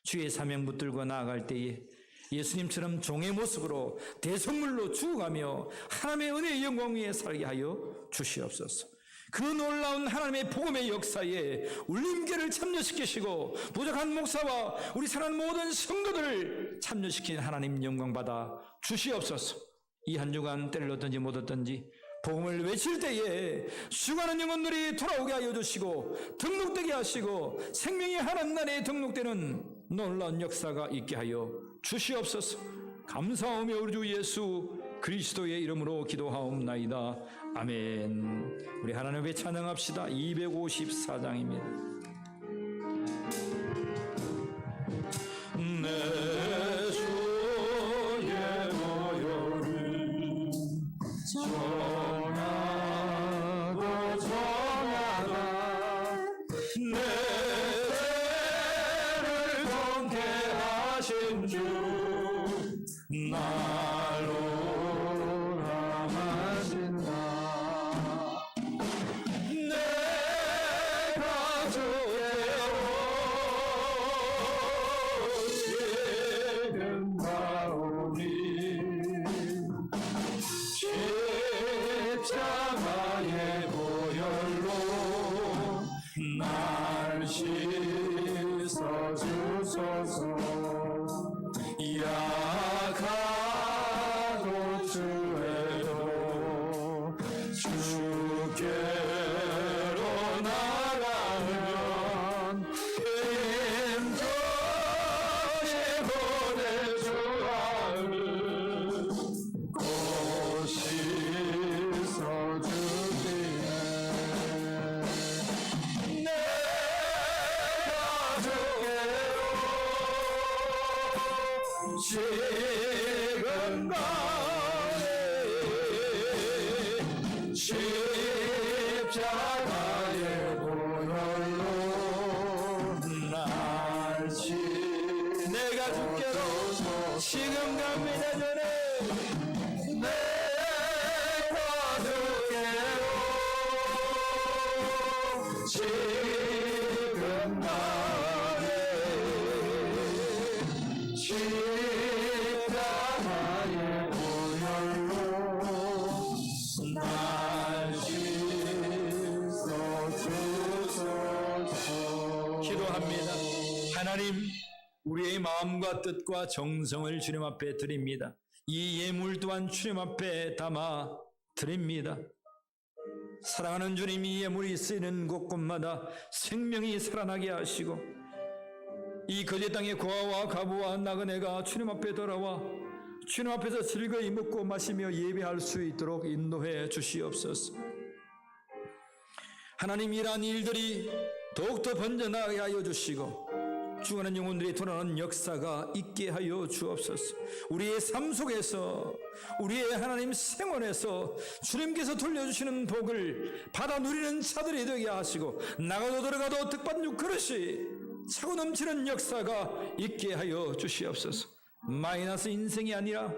S3: 주의 사명 붙들고 나아갈 때에 예수님처럼 종의 모습으로 대성물로 죽어가며 하나님의 은혜의 영광 위에 살게 하여 주시옵소서. 그 놀라운 하나님의 복음의 역사에 울림교를 참여시키시고 부족한 목사와 우리 사랑하는 모든 성도들을 참여시킨 하나님 영광 받아 주시옵소서. 이 한 주간 때를 얻든지 못 얻든지 복음을 외칠 때에 수많은 영혼들이 돌아오게 하여 주시고 등록되게 하시고 생명이 하나님 나라에 등록되는 놀라운 역사가 있게 하여 주시옵소서. 감사하며 우리 주 예수 그리스도의 이름으로 기도하옵나이다. 아멘. 우리 하나님의 찬양합시다. 254장입니다. 내 주의 모욕을 전하고 전하라. 내 죄를 정케 하신 주 날로 남아신다. 내가 주의 지금 나오니 십자가의 보혈로 날 씻어주소서. 약하고 주에도 주께로 나가면 힘들이 보낼 주 아를 곧 씻어주시네. 내가 주께로
S1: 지금까지 십자가의 보혈로 날 내가 죽게도 지금 갑니다 전에 내가 죽게도 지금 나의 십자가의 보혈로 날 씻어주소서. 기도합니다. 하나님, 우리의 마음과 뜻과 정성을 주님 앞에 드립니다. 이 예물 또한 주님 앞에 담아 드립니다. 사랑하는 주님, 이 예물이 쓰이는 곳곳마다 생명이 살아나게 하시고 이 거제 땅의 고아와 가부와 나그네가 주님 앞에 돌아와 주님 앞에서 즐거이 먹고 마시며 예배할 수 있도록 인도해 주시옵소서. 하나님, 이러한 일들이 더욱더 번져나가게 하여 주시고 죽어가는 영혼들이 돌아오는 역사가 있게 하여 주옵소서. 우리의 삶 속에서, 우리의 하나님 생활에서 주님께서 돌려주시는 복을 받아 누리는 자들이 되게 하시고 나가도 들어가도 득받는 그릇이 차고 넘치는 역사가 있게 하여 주시옵소서. 마이너스 인생이 아니라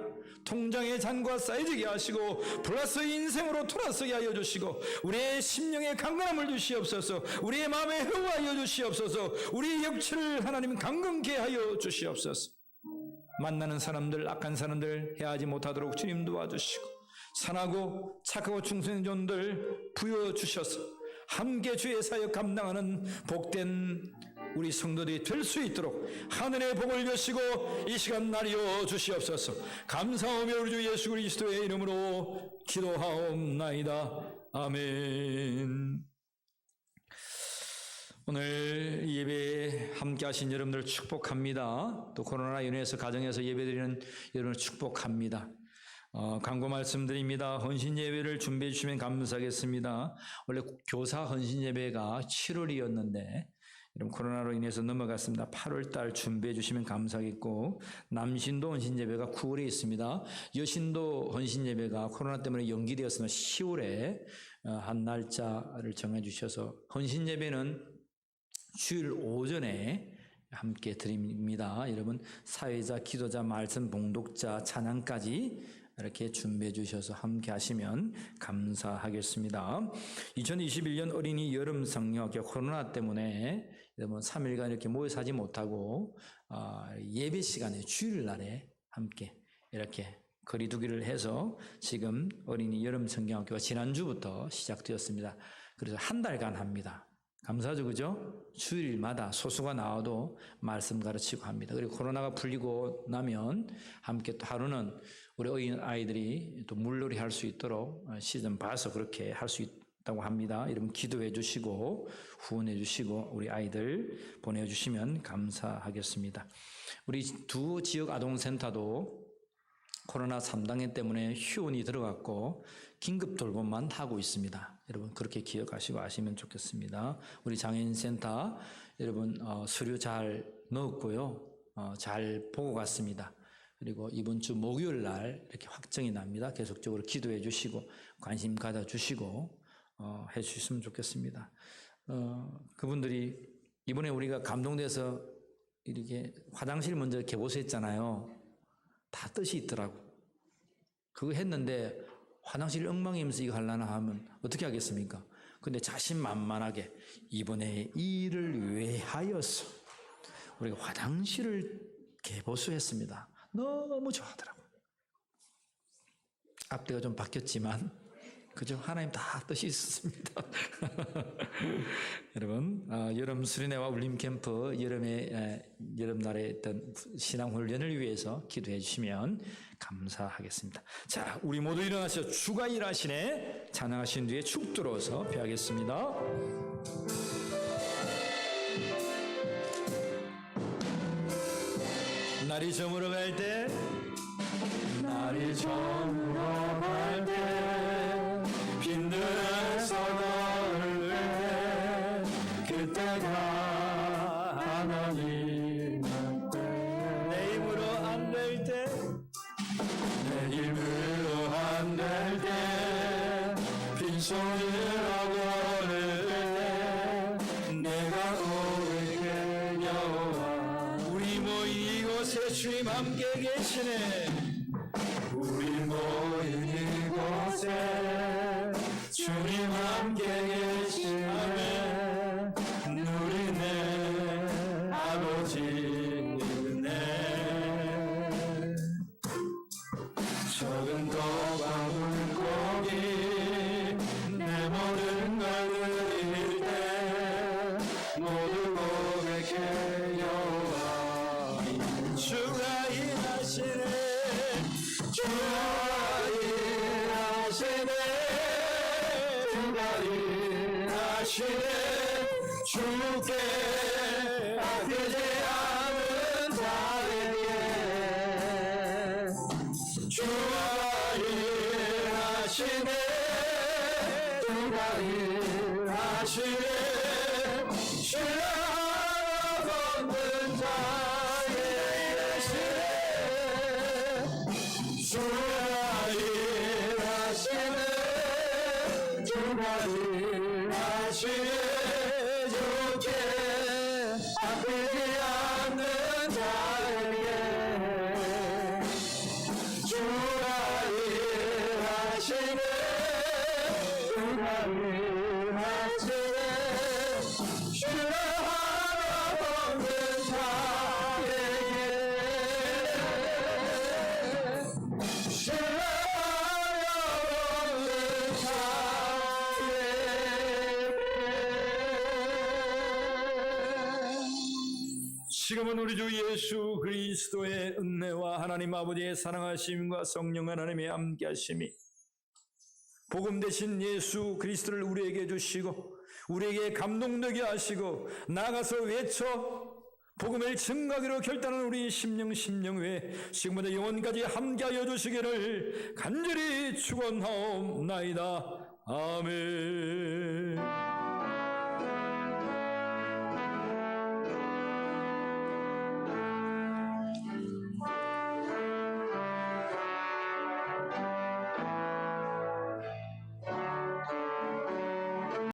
S1: 통장의 잔고가 쌓여지게 하시고 플러스 인생으로 돌아서게 하여 주시고 우리의 심령에 강건함을 주시옵소서. 우리의 마음에 회복하여 주시옵소서. 우리의 영체를 하나님 강건케 하여 주시옵소서. 만나는 사람들, 악한 사람들 해하지 못하도록 주님 도와주시고 선하고 착하고 충성된 존들 부여주셔서 함께 주의 사역 감당하는 복된 우리 성도들이 될 수 있도록 하늘의 복을 여시고 이 시간 날려 주시옵소서. 감사하며 우리 주 예수 그리스도의 이름으로 기도하옵나이다. 아멘. 오늘 예배에 함께 하신 여러분들 축복합니다. 또 코로나 인해서 가정에서 예배드리는 여러분을 축복합니다. 광고 말씀드립니다. 헌신 예배를 준비해 주시면 감사하겠습니다. 원래 교사 헌신 예배가 7월이었는데 여러분 코로나로 인해서 넘어갔습니다. 8월 달 준비해 주시면 감사하겠고 남신도 헌신 예배가 9월에 있습니다. 여신도 헌신 예배가 코로나 때문에 연기되었으나 10월에 한 날짜를 정해 주셔서 헌신 예배는 주일 오전에 함께 드립니다. 여러분 사회자, 기도자, 말씀 봉독자, 찬양까지 이렇게 준비해 주셔서 함께 하시면 감사하겠습니다. 2021년 어린이 여름 성령 코로나 때문에 여러분 3일간 이렇게 모여서 하지 못하고 예배 시간에 주일날에 함께 이렇게 거리두기를 해서 지금 어린이 여름 성경학교가 지난주부터 시작되었습니다. 그래서 한 달간 합니다. 감사하죠, 그죠? 주일마다 소수가 나와도 말씀 가르치고 합니다. 그리고 코로나가 풀리고 나면 함께 또 하루는 우리 어린 아이들이 또 물놀이 할 수 있도록 시즌 봐서 그렇게 할 수 있다고 합니다. 여러분 기도해 주시고 후원해 주시고 우리 아이들 보내주시면 감사하겠습니다. 우리 두 지역 아동센터도 코로나 3단계 때문에 휴원이 들어갔고 긴급 돌봄만 하고 있습니다. 여러분 그렇게 기억하시고 아시면 좋겠습니다. 우리 장애인센터 여러분 서류 잘 넣었고요. 잘 보고 갔습니다. 그리고 이번 주 목요일 날 이렇게 확정이 납니다. 계속적으로 기도해 주시고 관심 가져 주시고 해 주셨으면 좋겠습니다. 그분들이 이번에 우리가 감동돼서 이렇게 화장실 먼저 개보수했잖아요. 다 뜻이 있더라고. 그거 했는데 화장실 엉망이면서 이거 하려나 하면 어떻게 하겠습니까? 근데 자신만만하게 이번에 이 일을 위하여서 우리가 화장실을 개보수했습니다. 너무 좋아하더라고요. 앞뒤가 좀 바뀌었지만 그죠? 하나님 다 뜻이 있었습니다. 여러분 여름 수련회와 울림 캠프 여름날에 했던 신앙 훈련을 위해서 기도해 주시면 감사하겠습니다. 자, 우리 모두 일어나셔 주가 일하시네 찬양하신 뒤에 축 들어서 배하겠습니다. 날이 저물어 갈 때 날이 저물어 갈 때 빈들에서 나올 때 그때가 하나님 내 힘으로 안 될 때 주님 함께 계시네. 우리 모인 이곳에 주님 함께 계시네. 누리네 아버지 은혜. 적은 떡과 물고기 내 모든 걸 드릴 때 모두 고백해 여호와. 주가 일하시네. 주가 일하시네. 주가 일하시네. 주께 아끼지 않은 자에게 주가 일하시네. 주가 일하시네. 신뢰하여 걷는 자에게 주가 일하시네. 주가 일하시네. 주께 아끼지 않는 자에게 주가 일하시네. 주가 일하시네. 신뢰하여 걷는 자에게 신뢰하여 걷는 자에게. 지금은 우리 주 예수 그리스도의 은혜와 하나님 아버지의 사랑하심과 성령 하나님의 함께하심이 복음 되신 예수 그리스도를 우리에게 주시고 우리에게 감동되게 하시고 나가서 외쳐 복음을 증거하기로 결단한 우리 심령외 지금부터 영원까지 함께하여 주시기를 간절히 축원하옵나이다. 아멘.